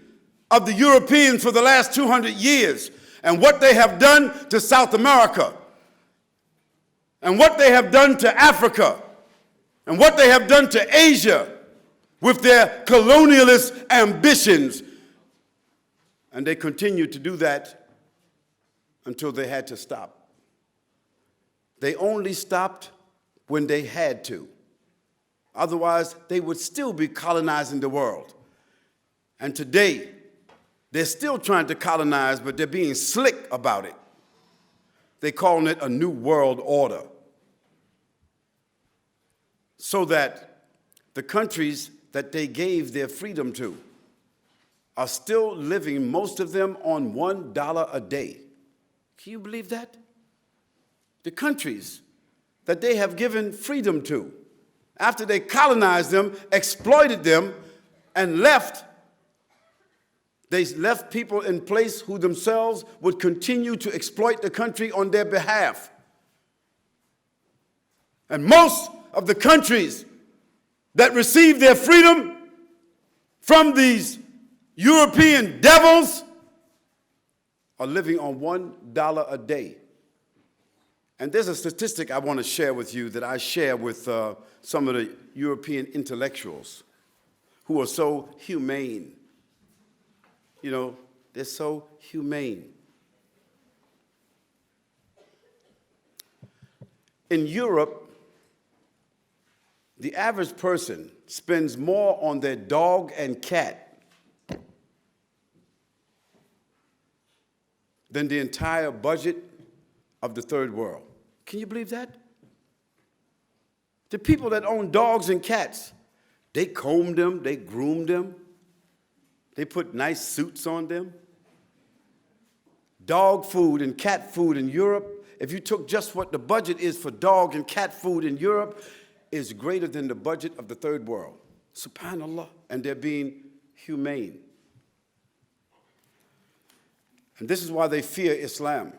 S1: of the Europeans for the last 200 years and what they have done to South America. and what they have done to Africa and what they have done to Asia with their colonialist ambitions. And they continued to do that until they had to stop. They only stopped when they had to. Otherwise, they would still be colonizing the world. And today, they're still trying to colonize, but they're being slick about it. They're calling it a new world order. So that the countries that they gave their freedom to are still living, most of them, on $1 a day. Can you believe that? The countries that they have given freedom to, after they colonized them, exploited them, and left, they left people in place who themselves would continue to exploit the country on their behalf. And most of the countries that received their freedom from these European devils are living on $1 a day. And there's a statistic I want to share with you that I share with some of the European intellectuals who are so humane. You know, they're so humane. In Europe, the average person spends more on their dog and cat than the entire budget of the third world. Can you believe that? The people that own dogs and cats, they comb them, they groom them, they put nice suits on them. Dog food and cat food in Europe, if you took just what the budget is for dog and cat food in Europe, is greater than the budget of the third world. Subhanallah. And they're being humane. And this is why they fear Islam,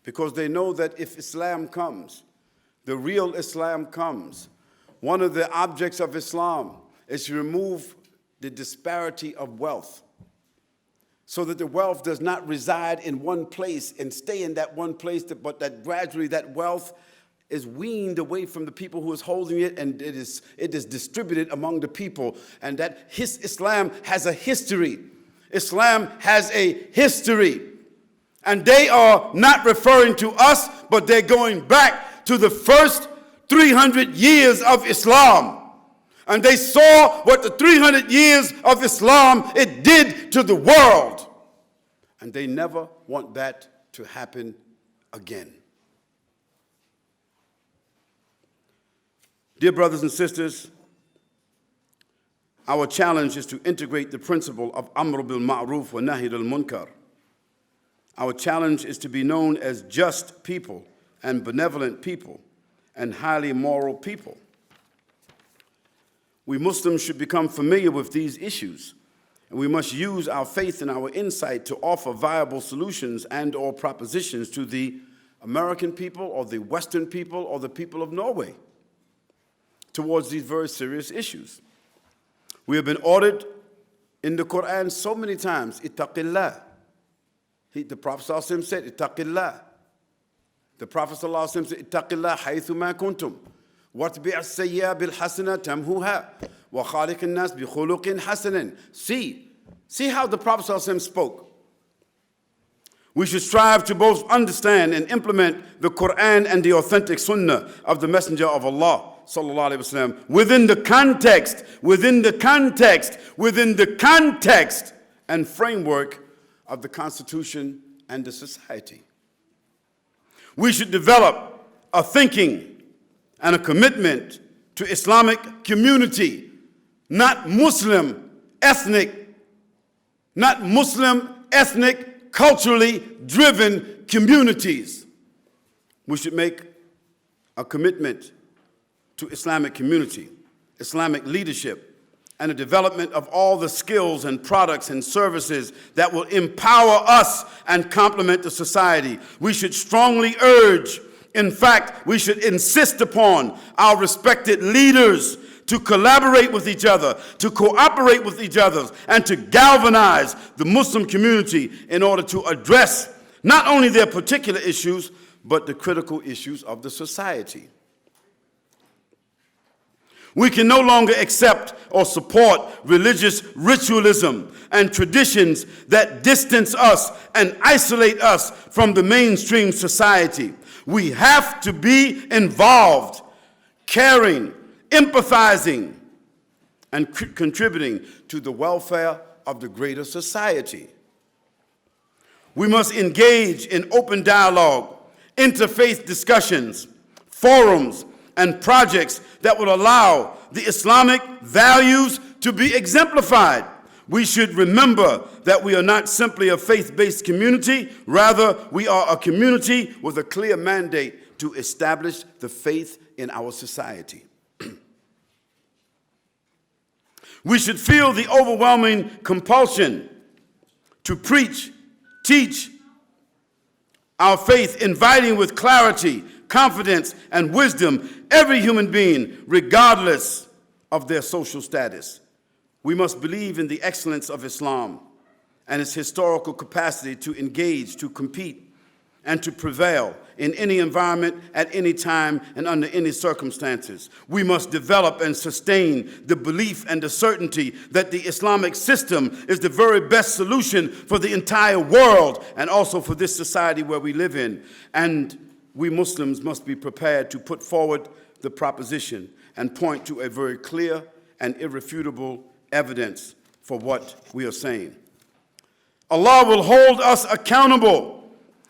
S1: because they know that if Islam comes, the real Islam comes, one of the objects of Islam is to remove the disparity of wealth, so that the wealth does not reside in one place and stay in that one place, but that gradually that wealth is weaned away from the people who is holding it, and it is distributed among the people. And that Islam has a history. Islam has a history. And they are not referring to us, but they're going back to the first 300 years of Islam. And they saw what the 300 years of Islam, it did to the world. And they never want that to happen again. Dear brothers and sisters, our challenge is to integrate the principle of Amr bil Ma'ruf wa Nahy al Munkar. Our challenge is to be known as just people and benevolent people and highly moral people. We Muslims should become familiar with these issues, and we must use our faith and our insight to offer viable solutions and or propositions to the American people or the Western people or the people of Norway towards these very serious issues. We have been ordered in the Quran so many times, ittaqillah. The Prophet ﷺ said, ittaqillah. The Prophet ﷺ said, ittaqillah haythu ma kuntum. وَاتْبِعَ السَّيِّئَةَ بِالْحَسَنَةِ تَمْهُهَا وَخَالِقِ النَّاسِ بِخُلُقٍ حَسَنٍ. See how the Prophet ﷺ spoke. We should strive to both understand and implement the Quran and the authentic Sunnah of the Messenger of Allah sallallahu alaihi wasallam within the context and framework of the Constitution and the society. We should develop a thinking and a commitment to Islamic community, not Muslim ethnic, culturally driven communities. We should make a commitment to Islamic community, Islamic leadership, and the development of all the skills and products and services that will empower us and complement the society. We should strongly urge, in fact, we should insist upon our respected leaders to collaborate with each other, to cooperate with each other, and to galvanize the Muslim community in order to address not only their particular issues, but the critical issues of the society. We can no longer accept or support religious ritualism and traditions that distance us and isolate us from the mainstream society. We have to be involved, caring, empathizing, and contributing to the welfare of the greater society. We must engage in open dialogue, interfaith discussions, forums, and projects that will allow the Islamic values to be exemplified. We should remember that we are not simply a faith-based community, rather we are a community with a clear mandate to establish the faith in our society. We should feel the overwhelming compulsion to preach, teach our faith, inviting with clarity, confidence, and wisdom every human being, regardless of their social status. We must believe in the excellence of Islam and its historical capacity to engage, to compete, and to prevail in any environment, at any time, and under any circumstances. We must develop and sustain the belief and the certainty that the Islamic system is the very best solution for the entire world and also for this society where we live in. And we Muslims must be prepared to put forward the proposition and point to a very clear and irrefutable evidence for what we are saying. Allah will hold us accountable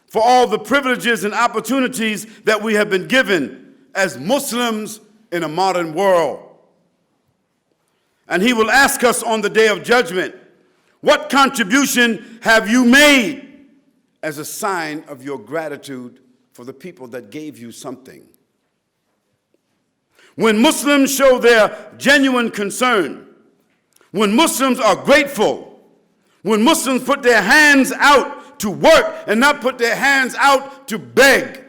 S1: for all the privileges and opportunities that we have been given as Muslims in a modern world. And He will ask us on the Day of Judgment, what contribution have you made as a sign of your gratitude for the people that gave you something? When Muslims show their genuine concern, when Muslims are grateful, when Muslims put their hands out to work and not put their hands out to beg,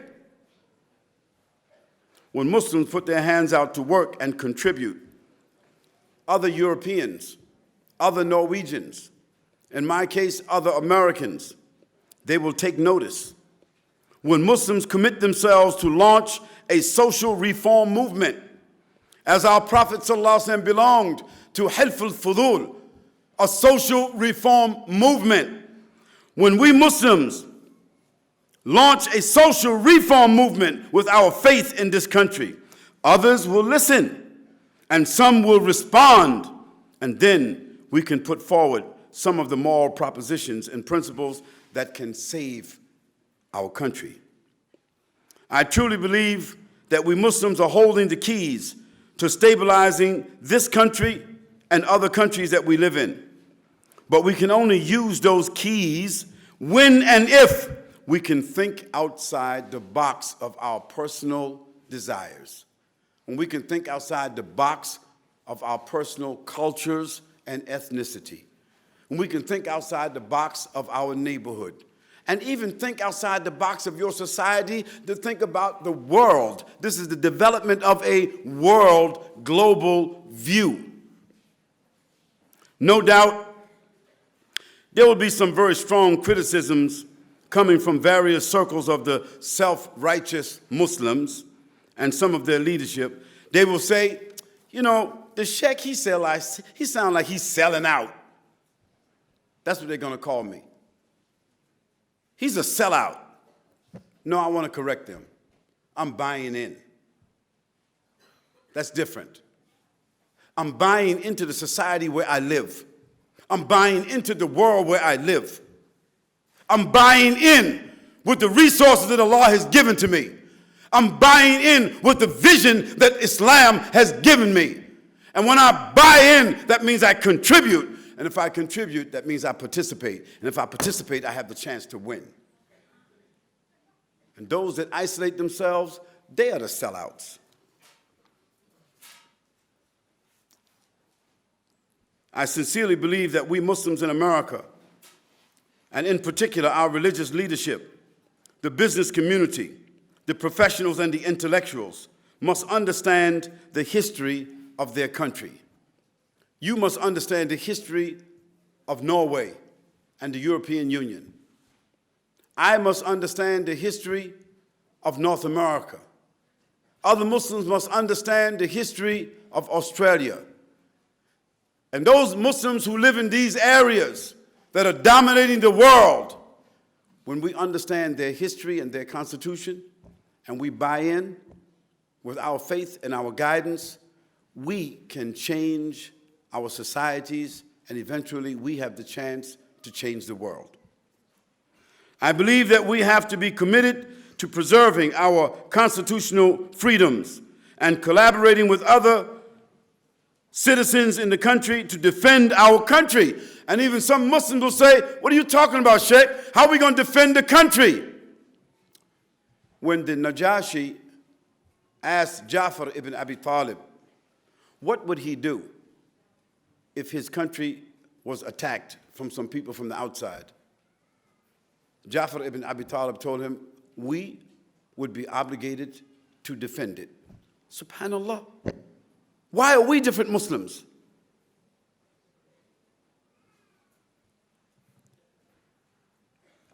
S1: when Muslims put their hands out to work and contribute, other Europeans, other Norwegians, in my case, other Americans, they will take notice. When Muslims commit themselves to launch a social reform movement, as our Prophet ﷺ belonged to Hilf al-Fudul, a social reform movement. When we Muslims launch a social reform movement with our faith in this country, others will listen and some will respond, and then we can put forward some of the moral propositions and principles that can save our country. I truly believe that we Muslims are holding the keys to stabilizing this country and other countries that we live in. But we can only use those keys when and if we can think outside the box of our personal desires. When we can think outside the box of our personal cultures and ethnicity. When we can think outside the box of our neighborhood. And even think outside the box of your society to think about the world. This is the development of a world global view. No doubt, there will be some very strong criticisms coming from various circles of the self-righteous Muslims and some of their leadership. They will say, you know, the sheikh, he sounds like he's selling out. That's what they're going to call me. He's a sellout. No, I want to correct them. I'm buying in. That's different. I'm buying into the society where I live. I'm buying into the world where I live. I'm buying in with the resources that Allah has given to me. I'm buying in with the vision that Islam has given me. And when I buy in, that means I contribute. And if I contribute, that means I participate. And if I participate, I have the chance to win. And those that isolate themselves, they are the sellouts. I sincerely believe that we Muslims in America, and in particular our religious leadership, the business community, the professionals and the intellectuals, must understand the history of their country. You must understand the history of Norway and the European Union. I must understand the history of North America. Other Muslims must understand the history of Australia. And those Muslims who live in these areas that are dominating the world, when we understand their history and their constitution, and we buy in with our faith and our guidance, we can change our societies, and eventually we have the chance to change the world. I believe that we have to be committed to preserving our constitutional freedoms and collaborating with other citizens in the country to defend our country. And even some Muslims will say, what are you talking about, Sheikh? How are we going to defend the country? When the Najashi asked Ja'far ibn Abi Talib, what would he do if his country was attacked from some people from the outside? Ja'far ibn Abi Talib told him, we would be obligated to defend it. Subhanallah. Why are we different Muslims?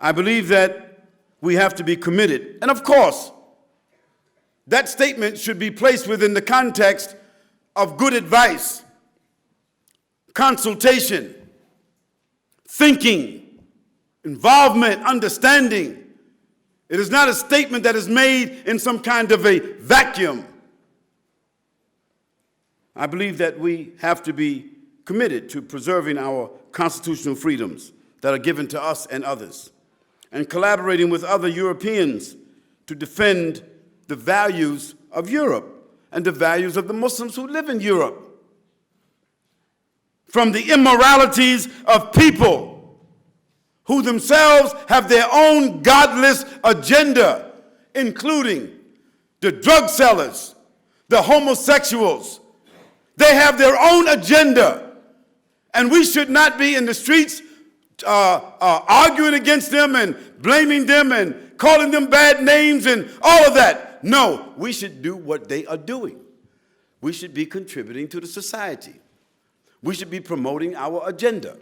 S1: I believe that we have to be committed. And of course, that statement should be placed within the context of good advice, consultation, thinking, involvement, understanding. It is not a statement that is made in some kind of a vacuum. I believe that we have to be committed to preserving our constitutional freedoms that are given to us and others, and collaborating with other Europeans to defend the values of Europe and the values of the Muslims who live in Europe from the immoralities of people who themselves have their own godless agenda, including the drug sellers, the homosexuals. They have their own agenda, and we should not be in the streets arguing against them and blaming them and calling them bad names and all of that. No, we should do what they are doing. We should be contributing to the society. We should be promoting our agenda.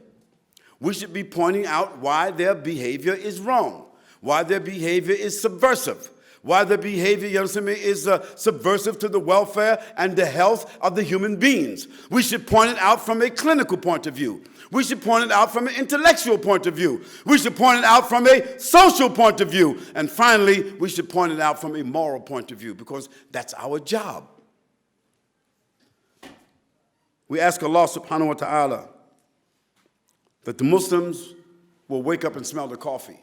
S1: We should be pointing out why their behavior is wrong, why their behavior is subversive, why their behavior, is subversive to the welfare and the health of the human beings. We should point it out from a clinical point of view. We should point it out from an intellectual point of view. We should point it out from a social point of view. And finally, we should point it out from a moral point of view, because that's our job. We ask Allah subhanahu wa ta'ala that the Muslims will wake up and smell the coffee,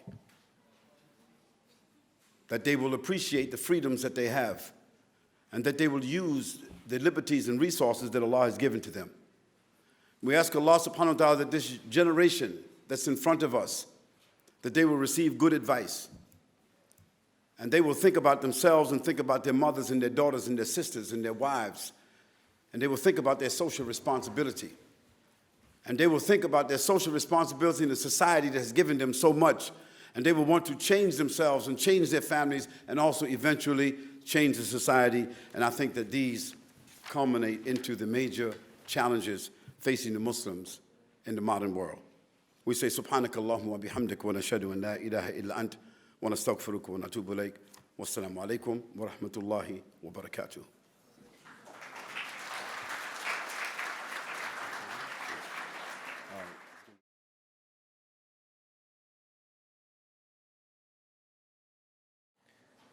S1: that they will appreciate the freedoms that they have, and that they will use the liberties and resources that Allah has given to them. We ask Allah subhanahu wa ta'ala that this generation that's in front of us, that they will receive good advice, and they will think about themselves and think about their mothers and their daughters and their sisters and their wives, and they will think about their social responsibility, and they will think about their social responsibility in the society that has given them so much, and they will want to change themselves and change their families and also eventually change the society. And I think that these culminate into the major challenges facing the Muslims in the modern world. We say, Subhanaka Allahumma wa bihamdik wa nashhadu an la ilaha illa ant wa nastaghfiruka wa natubu ilayk. Wassalamu alaikum wa rahmatullahi wa barakatuh.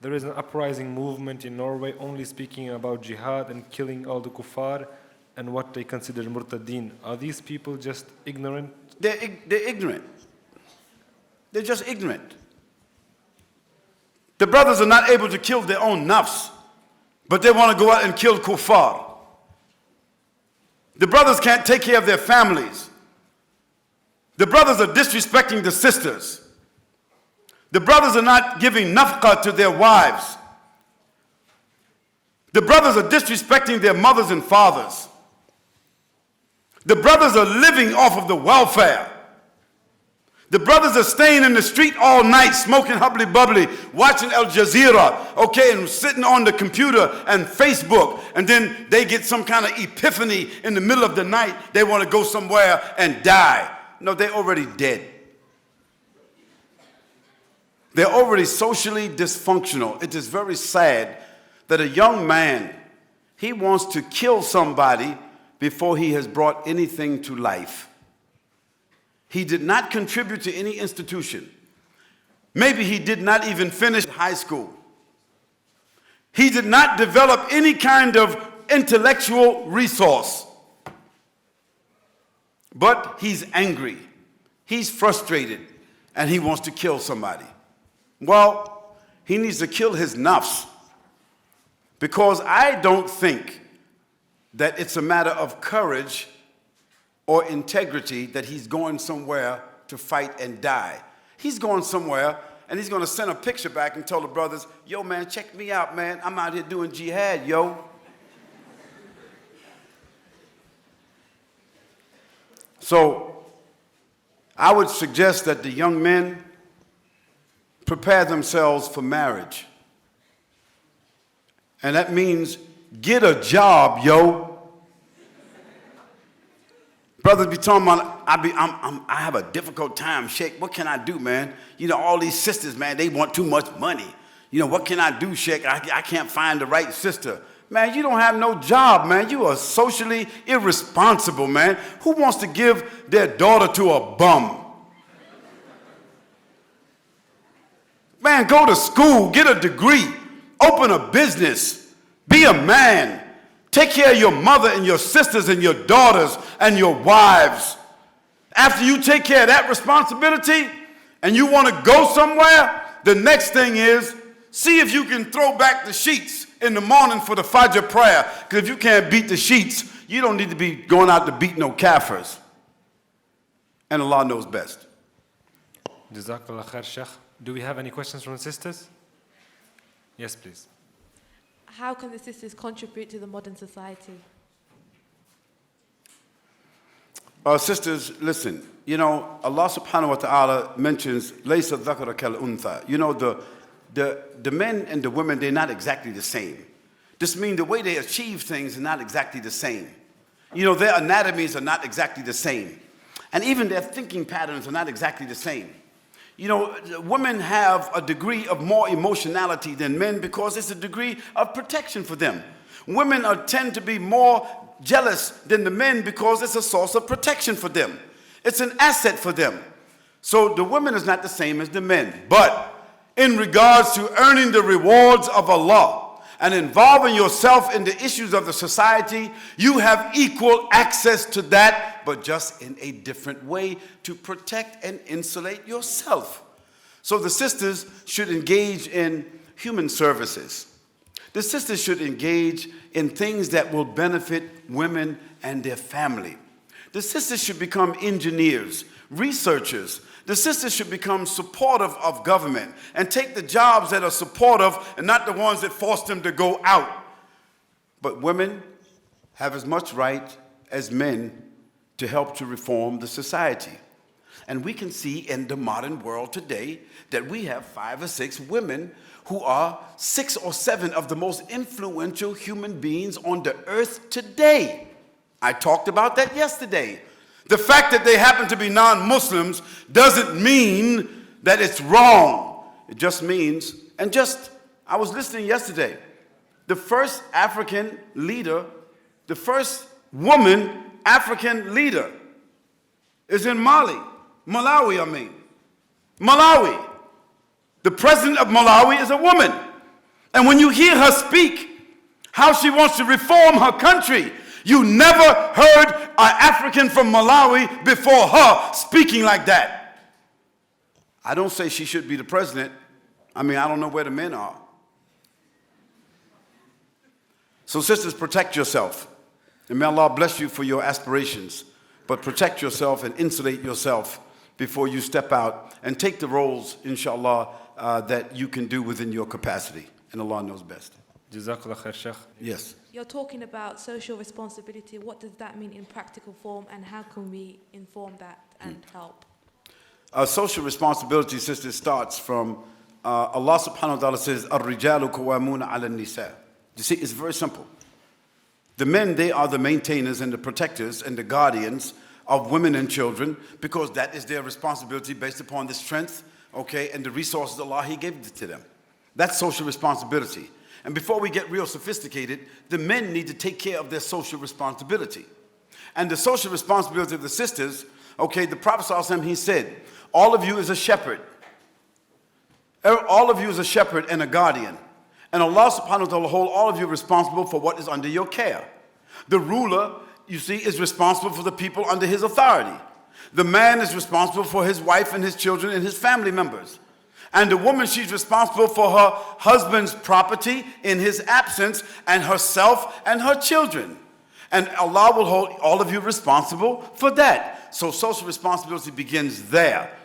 S2: There is an uprising movement in Norway only speaking about jihad and killing all the kuffar and what they consider murtadeen. Are these people just ignorant?
S1: They're ignorant. They're just ignorant. The brothers are not able to kill their own nafs, but they want to go out and kill kuffar. The brothers can't take care of their families. The brothers are disrespecting the sisters. The brothers are not giving nafqah to their wives. The brothers are disrespecting their mothers and fathers. The brothers are living off of the welfare. The brothers are staying in the street all night, smoking hubbly bubbly, watching Al Jazeera, okay, and sitting on the computer and Facebook, and then they get some kind of epiphany in the middle of the night. They want to go somewhere and die. No, they're already dead. They're already socially dysfunctional. It is very sad that a young man, he wants to kill somebody before he has brought anything to life. He did not contribute to any institution. Maybe he did not even finish high school. He did not develop any kind of intellectual resource. But he's angry, he's frustrated, and he wants to kill somebody. Well, he needs to kill his nafs, because I don't think that it's a matter of courage or integrity that he's going somewhere to fight and die. He's going somewhere and he's going to send a picture back and tell the brothers, yo, man, check me out, man. I'm out here doing jihad, yo. So I would suggest that the young men prepare themselves for marriage. And that means get a job, yo. Brothers be talking about, I have a difficult time, Sheikh. What can I do, man? You know, all these sisters, man, they want too much money. You know, what can I do, Sheikh? I can't find the right sister. Man, you don't have no job, man. You are socially irresponsible, man. Who wants to give their daughter to a bum? Man, go to school, get a degree, open a business, be a man. Take care of your mother and your sisters and your daughters and your wives. After you take care of that responsibility and you want to go somewhere, the next thing is see if you can throw back the sheets in the morning for the Fajr prayer. Because if you can't beat the sheets, you don't need to be going out to beat no kafirs. And Allah knows best.
S2: Jazakallah khair, Sheikh. Do we have any questions from the sisters? Yes, please.
S3: How can the sisters contribute to the modern society?
S1: Sisters, listen. You know, Allah subhanahu wa ta'ala mentions Laysa dhakara kal untha. You know, the men and the women, they're not exactly the same. This means the way they achieve things is not exactly the same. You know, their anatomies are not exactly the same. And even their thinking patterns are not exactly the same. You know, women have a degree of more emotionality than men because it's a degree of protection for them. Women tend to be more jealous than the men because it's a source of protection for them. It's an asset for them. So the women is not the same as the men. But in regards to earning the rewards of Allah and involving yourself in the issues of the society, you have equal access to that, but just in a different way to protect and insulate yourself. So the sisters should engage in human services. The sisters should engage in things that will benefit women and their family. The sisters should become engineers, researchers. The sisters should become supportive of government and take the jobs that are supportive and not the ones that force them to go out. But women have as much right as men to help to reform the society. And we can see in the modern world today that we have 5 or 6 women who are 6 or 7 of the most influential human beings on the earth today. I talked about that yesterday. The fact that they happen to be non-Muslims doesn't mean that it's wrong. It just means, I was listening yesterday, the first African leader, the first woman African leader is in Malawi. The president of Malawi is a woman. And when you hear her speak, how she wants to reform her country, you never heard an African from Malawi before her speaking like that. I don't say she should be the president. I don't know where the men are. So sisters, protect yourself. And may Allah bless you for your aspirations. But protect yourself and insulate yourself before you step out and take the roles, inshallah, that you can do within your capacity. And Allah knows best.
S2: Jazakallah khair, Sheikh.
S1: Yes.
S3: You're talking about social responsibility. What does that mean in practical form, and how can we inform that and help?
S1: Social responsibility, sisters, starts from Allah subhanahu wa ta'ala says, Ar-rijalu qawwamuna 'ala an-nisa. You see, it's very simple. The men, they are the maintainers and the protectors and the guardians of women and children because that is their responsibility based upon the strength okay, and the resources Allah He gave to them. That's social responsibility. And before we get real sophisticated, the men need to take care of their social responsibility. And the social responsibility of the sisters, okay, the Prophet ﷺ, he said, all of you is a shepherd. All of you is a shepherd and a guardian. And Allah subhanahu wa ta'ala hold all of you responsible for what is under your care. The ruler, you see, is responsible for the people under his authority. The man is responsible for his wife and his children and his family members. And the woman, she's responsible for her husband's property in his absence and herself and her children. And Allah will hold all of you responsible for that. So social responsibility begins there.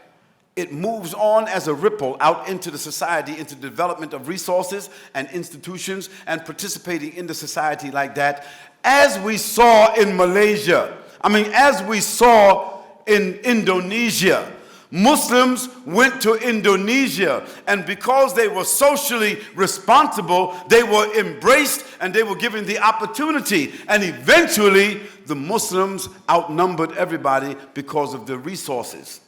S1: It moves on as a ripple out into the society, into the development of resources and institutions and participating in the society like that. As we saw in Malaysia, as we saw in Indonesia, Muslims went to Indonesia, and because they were socially responsible, they were embraced and they were given the opportunity. And eventually, the Muslims outnumbered everybody because of the resources.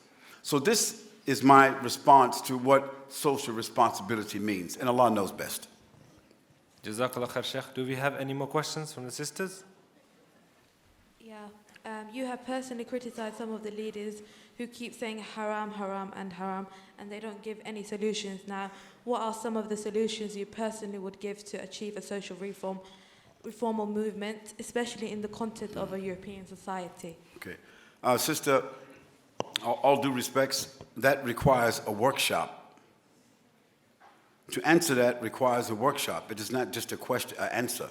S1: So this is my response to what social responsibility means, and Allah knows best.
S2: Jazakallah khair, Sheikh. Do we have any more questions from the sisters?
S3: Yeah. You have personally criticized some of the leaders who keep saying haram, haram, and haram, and they don't give any solutions. Now, what are some of the solutions you personally would give to achieve a social reform or movement, especially in the context of a European society?
S1: Okay. Sister, all due respects, that requires a workshop. To answer that requires a workshop. It is not just a question, answer.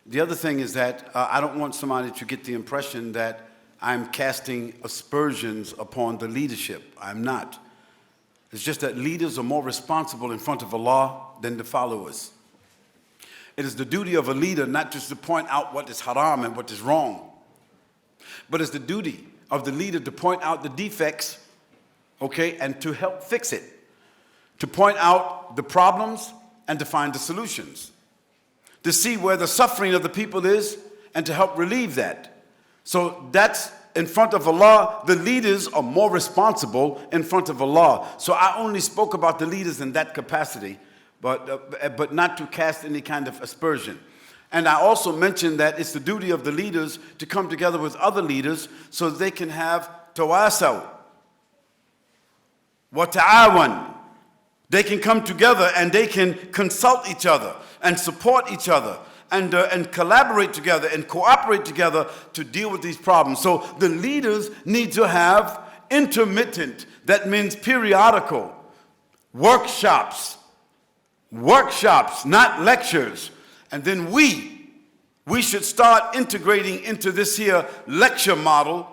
S1: The other thing is that I don't want somebody to get the impression that I'm casting aspersions upon the leadership. I'm not. It's just that leaders are more responsible in front of Allah than the followers. It is the duty of a leader not just to point out what is haram and what is wrong, but it's the duty of the leader to point out the defects, okay, and to help fix it, to point out the problems and to find the solutions, to see where the suffering of the people is and to help relieve that. So that's in front of Allah. The leaders are more responsible in front of Allah. So I only spoke about the leaders in that capacity, but not to cast any kind of aspersion. And I also mentioned that it's the duty of the leaders to come together with other leaders so that they can have tawasaw wa ta'awan. They can come together and they can consult each other and support each other and collaborate together and cooperate together to deal with these problems. So the leaders need to have intermittent, that means periodical, workshops, not lectures. And then we should start integrating into this here lecture model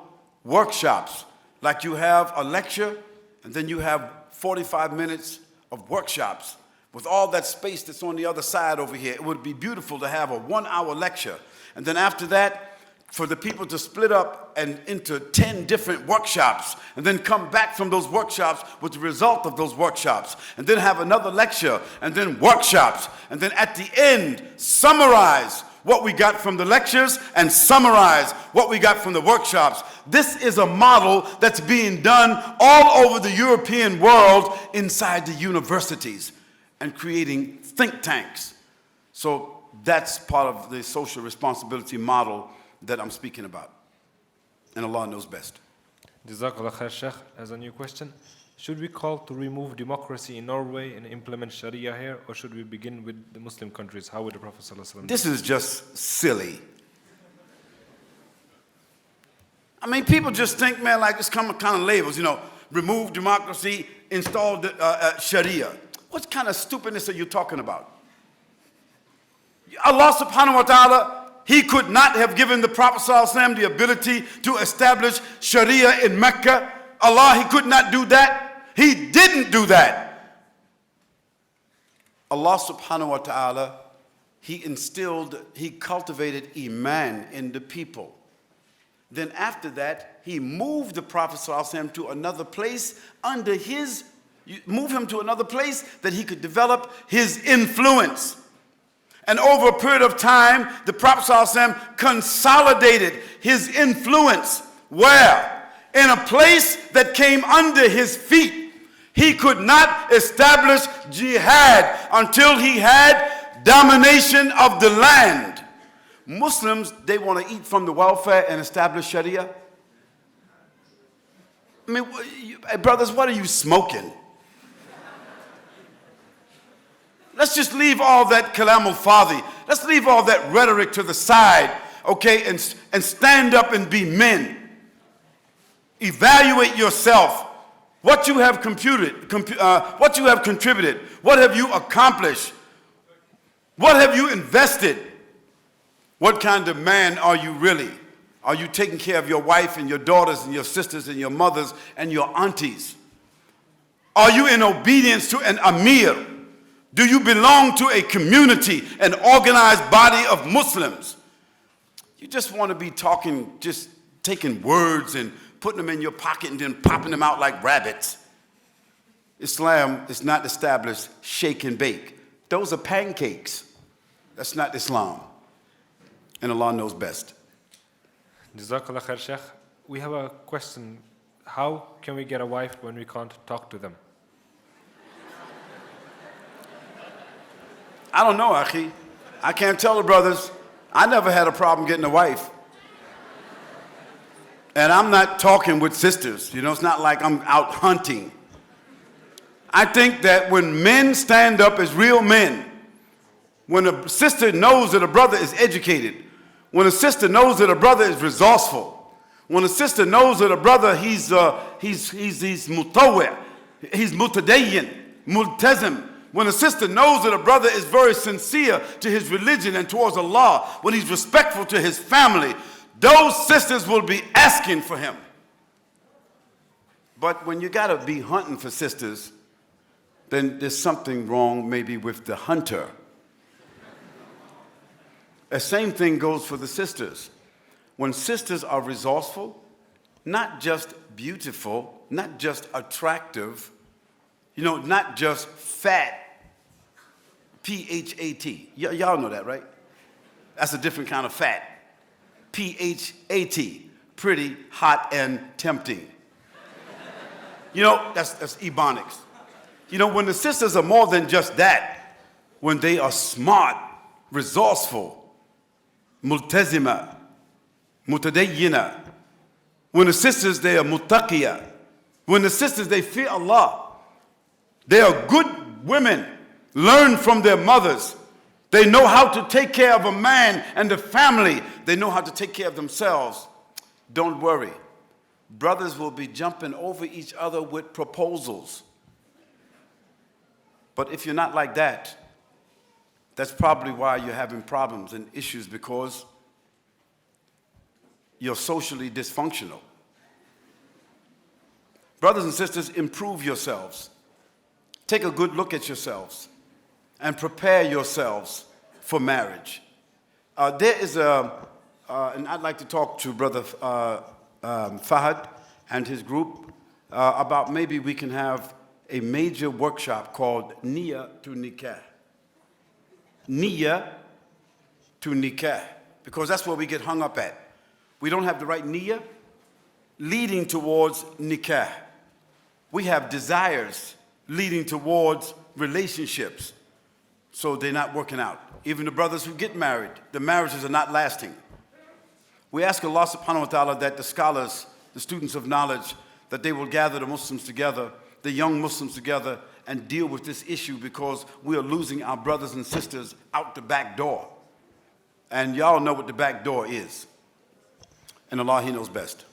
S1: workshops. Like you have a lecture and then you have 45 minutes of workshops with all that space that's on the other side over here. It would be beautiful to have a 1-hour lecture. And then after that, for the people to split up and into 10 different workshops and then come back from those workshops with the result of those workshops and then have another lecture and then workshops and then at the end summarize what we got from the lectures and summarize what we got from the workshops. This is a model that's being done all over the European world inside the universities and creating think tanks. So that's part of the social responsibility model that I'm speaking about. And Allah knows best.
S2: Jazakallah khair, Sheikh. As a new question, should we call to remove democracy in Norway and implement Sharia here, or should we begin with the Muslim countries? How would the Prophet ﷺ do?
S1: This is just silly. People just think, man, like it's kind of labels, remove democracy, install Sharia. What kind of stupidness are you talking about? Allah subhanahu wa ta'ala, He could not have given the Prophet ﷺ the ability to establish Sharia in Mecca. Allah, He could not do that. He didn't do that. Allah subhanahu wa ta'ala, He cultivated Iman in the people. Then after that, He moved the Prophet ﷺ to another place move him to another place that he could develop his influence. And over a period of time, the Prophet ﷺ consolidated his influence. Where? In a place that came under his feet. He could not establish jihad until he had domination of the land. Muslims, they want to eat from the welfare and establish Sharia. I mean, brothers, what are you smoking? Let's just leave all that kalam al-fadhi. Let's leave all that rhetoric to the side, okay, and stand up and be men. Evaluate yourself. What you have what you have contributed. What have you accomplished? What have you invested? What kind of man are you really? Are you taking care of your wife and your daughters and your sisters and your mothers and your aunties? Are you in obedience to an amir? Do you belong to a community, an organized body of Muslims? You just want to be talking, just taking words and putting them in your pocket and then popping them out like rabbits. Islam is not established shake and bake. Those are pancakes. That's not Islam. And Allah knows best.
S2: Jazakallah khair, Sheikh. We have a question. How can we get a wife when we can't talk to them?
S1: I don't know, Akhi. I can't tell the brothers. I never had a problem getting a wife. And I'm not talking with sisters. You know, it's not like I'm out hunting. I think that when men stand up as real men, when a sister knows that a brother is educated, when a sister knows that a brother is resourceful, when a sister knows that a brother he's mutawwi', he's mutadayyin, multazim, when a sister knows that a brother is very sincere to his religion and towards Allah, when he's respectful to his family, those sisters will be asking for him. But when you gotta be hunting for sisters, then there's something wrong maybe with the hunter. The same thing goes for the sisters. When sisters are resourceful, not just beautiful, not just attractive, you know, not just fat, P-H-A-T. Y'all know that, right? That's a different kind of fat. P-H-A-T, pretty, hot, and tempting. You know, that's Ebonics. You know, when the sisters are more than just that, when they are smart, resourceful, multazima, mutadayyina, when the sisters, they are muttaqiyah, when the sisters, they fear Allah, they are good women, learn from their mothers. They know how to take care of a man and the family. They know how to take care of themselves. Don't worry. Brothers will be jumping over each other with proposals. But if you're not like that, that's probably why you're having problems and issues, because you're socially dysfunctional. Brothers and sisters, improve yourselves. Take a good look at yourselves and prepare yourselves for marriage. There is and I'd like to talk to Brother Fahad and his group about maybe we can have a major workshop called Niyyah to Nikah. Niyyah to Nikah, because that's where we get hung up at. We don't have the right niyyah leading towards nikah. We have desires leading towards relationships, so they're not working out. Even the brothers who get married, the marriages are not lasting. We ask Allah subhanahu wa ta'ala that the scholars, the students of knowledge, that they will gather the Muslims together, the young Muslims together, and deal with this issue, because we are losing our brothers and sisters out the back door. And y'all know what the back door is. And Allah, He knows best.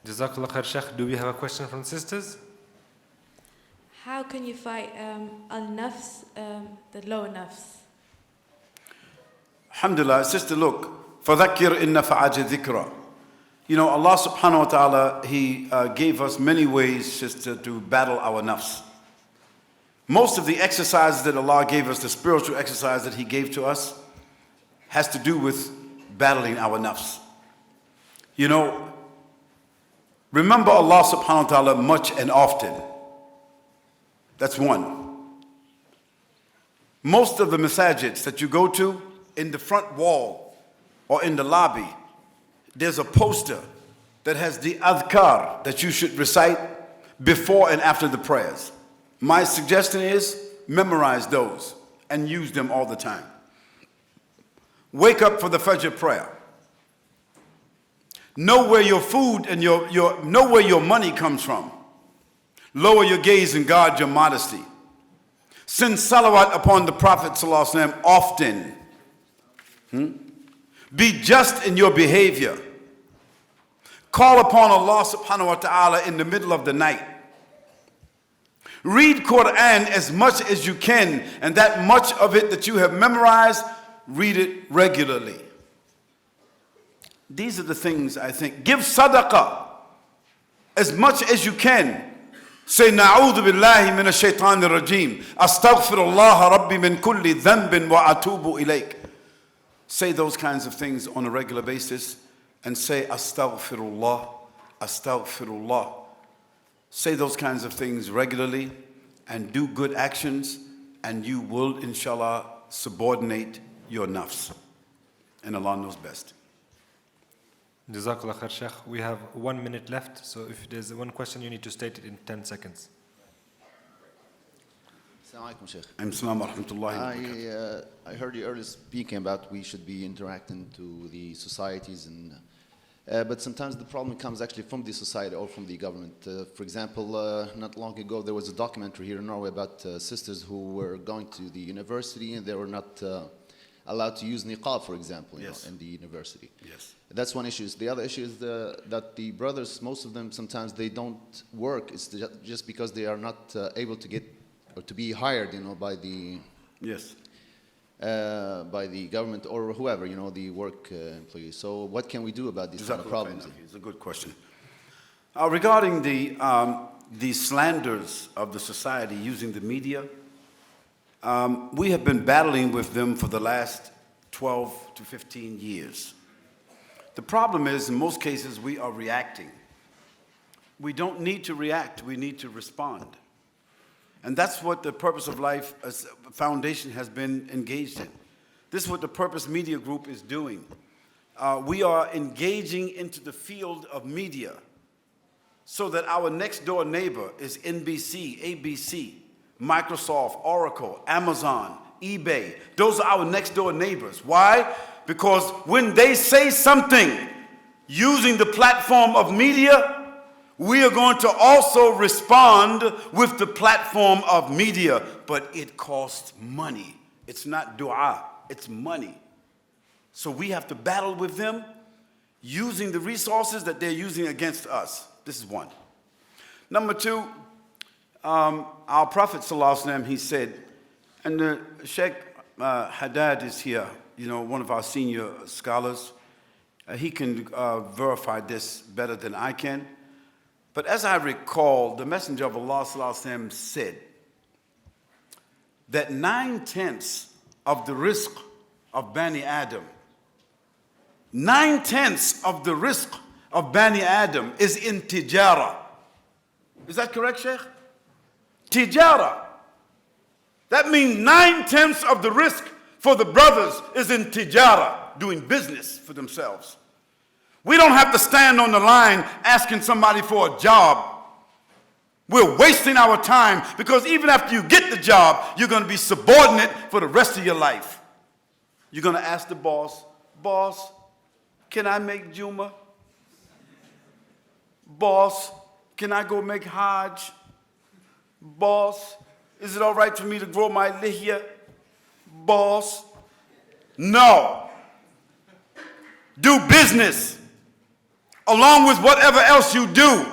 S2: Jazakallah khair, Sheikh. Do we have a question from sisters?
S3: How can you fight al-nafs, the lower nafs?
S1: Alhamdulillah, sister, look. فَذَكِّرْ إِنَّ فَعَجِ ذِكْرًا. You know, Allah subhanahu wa ta'ala, He gave us many ways, sister, to battle our nafs. Most of the exercises that Allah gave us, the spiritual exercise that He gave to us, has to do with battling our nafs. You know, remember Allah subhanahu wa ta'ala much and often. That's one. Most of the masajids that you go to, in the front wall or in the lobby, there's a poster that has the adhkar that you should recite before and after the prayers. My suggestion is memorize those and use them all the time. Wake up for the Fajr prayer. Know where your food and know where your money comes from. Lower your gaze and guard your modesty. Send salawat upon the Prophet ﷺ often. Be just in your behavior. Call upon Allah subhanahu wa ta'ala in the middle of the night. Read Quran as much as you can, and that much of it that you have memorized, read it regularly. These are the things I think. Give sadaqah as much as you can. Say, Na'udhu billahi min ash-shaytanir rajim. Astaghfirullah rabbi min kulli dhanbin wa atubu ilayk. Say those kinds of things on a regular basis and say, Astaghfirullah, Astaghfirullah. Say those kinds of things regularly and do good actions, and you will, inshallah, subordinate your nafs. And Allah knows best.
S2: Jazakallah khair, Sheikh. We have 1 minute left, so if there's one question, you need to state it in 10 seconds.
S4: Assalamu alaikum, Sheikh.
S1: Assalamu wa rahmatullahi wa barakatuh.
S4: I heard you earlier speaking about we should be interacting to the societies, but sometimes the problem comes actually from the society or from the government. For example, not long ago there was a documentary here in Norway about sisters who were going to the university and they were not allowed to use niqab, for example,
S1: Yes.
S4: in the university.
S1: Yes.
S4: That's one issue. The other issue is that the brothers, most of them, sometimes they don't work. It's just because they are not able to get or to be hired, by the
S1: Yes.
S4: by the government or whoever, the work employees. So what can we do about these kind of problems?
S1: It's a good question. Regarding the slanders of the society using the media, we have been battling with them for the last 12 to 15 years. The problem is, in most cases, we are reacting. We don't need to react, we need to respond. And that's what the Purpose of Life Foundation has been engaged in. This is what the Purpose Media Group is doing. We are engaging into the field of media so that our next door neighbor is NBC, ABC, Microsoft, Oracle, Amazon, eBay. Those are our next door neighbors. Why? Because when they say something using the platform of media, we are going to also respond with the platform of media, but it costs money. It's not dua, it's money. So we have to battle with them using the resources that they're using against us. This is one. Number two, our Prophet ﷺ, he said, and Sheikh Haddad is here, one of our senior scholars. He can verify this better than I can. But as I recall, the Messenger of Allah ﷺ said that 9/10 of the rizq of Bani Adam, 9/10 of the rizq of Bani Adam is in tijara. Is that correct, Sheikh? Tijara. That means 9/10 of the rizq for the brothers is in tijara, doing business for themselves. We don't have to stand on the line asking somebody for a job. We're wasting our time because even after you get the job, you're going to be subordinate for the rest of your life. You're going to ask the boss, boss, can I make Juma? Boss, can I go make Hajj? Boss, is it all right for me to grow my lihya? Boss, no. Do business. Along with whatever else you do,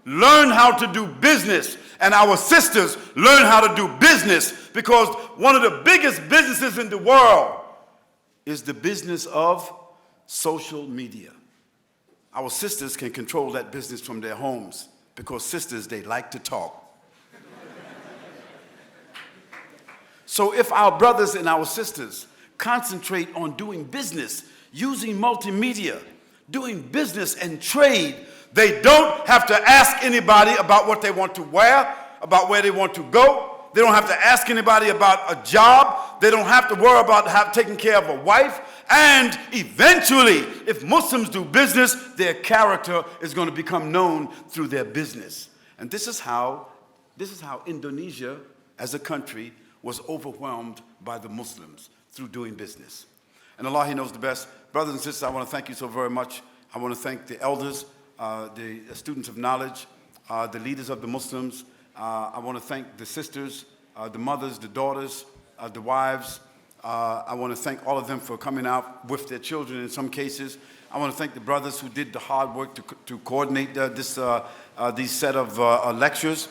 S1: learn how to do business. And our sisters learn how to do business because one of the biggest businesses in the world is the business of social media. Our sisters can control that business from their homes because sisters, they like to talk. So if our brothers and our sisters concentrate on doing business, using multimedia, doing business and trade, they don't have to ask anybody about what they want to wear, about where they want to go. They don't have to ask anybody about a job. They don't have to worry about taking care of a wife. And eventually, if Muslims do business, their character is going to become known through their business. And this is how Indonesia as a country was overwhelmed by the Muslims through doing business. And Allah, He knows the best. Brothers and sisters, I want to thank you so very much. I want to thank the elders, the students of knowledge, the leaders of the Muslims. I want to thank the sisters, the mothers, the daughters, the wives. I want to thank all of them for coming out with their children in some cases. I want to thank the brothers who did the hard work to coordinate these set of lectures.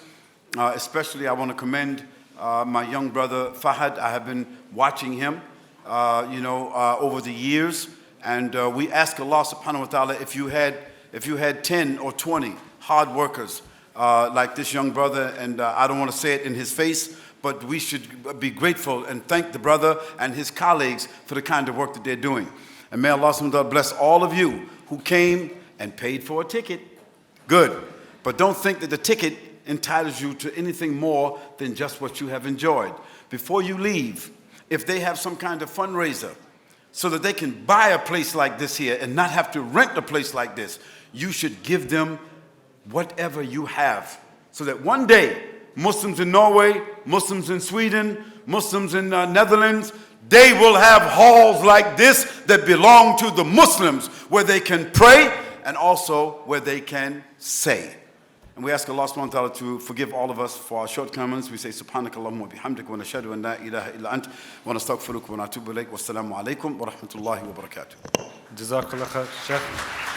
S1: Especially I want to commend my young brother Fahad. I have been watching him over the years. And we ask Allah subhanahu wa ta'ala, if you had 10 or 20 hard workers like this young brother, and I don't want to say it in his face, but we should be grateful and thank the brother and his colleagues for the kind of work that they're doing. And may Allah subhanahu wa ta'ala bless all of you who came and paid for a ticket. Good. But don't think that the ticket entitles you to anything more than just what you have enjoyed. Before you leave, if they have some kind of fundraiser so that they can buy a place like this here and not have to rent a place like this, you should give them whatever you have, so that one day Muslims in Norway, Muslims in Sweden, Muslims in Netherlands, they will have halls like this that belong to the Muslims, where they can pray and also where they can say. And we ask Allah subhanahu wa ta'ala to forgive all of us for our shortcomings. We say subhanakallahumma wa bihamdika wa nashhadu an la ilaha illa ant wa nastaghfiruka wa natubu ilayk. Wassalamu alaikum wa rahmatullahi wa barakatuh.
S2: Jazakallah khair, Sheikh.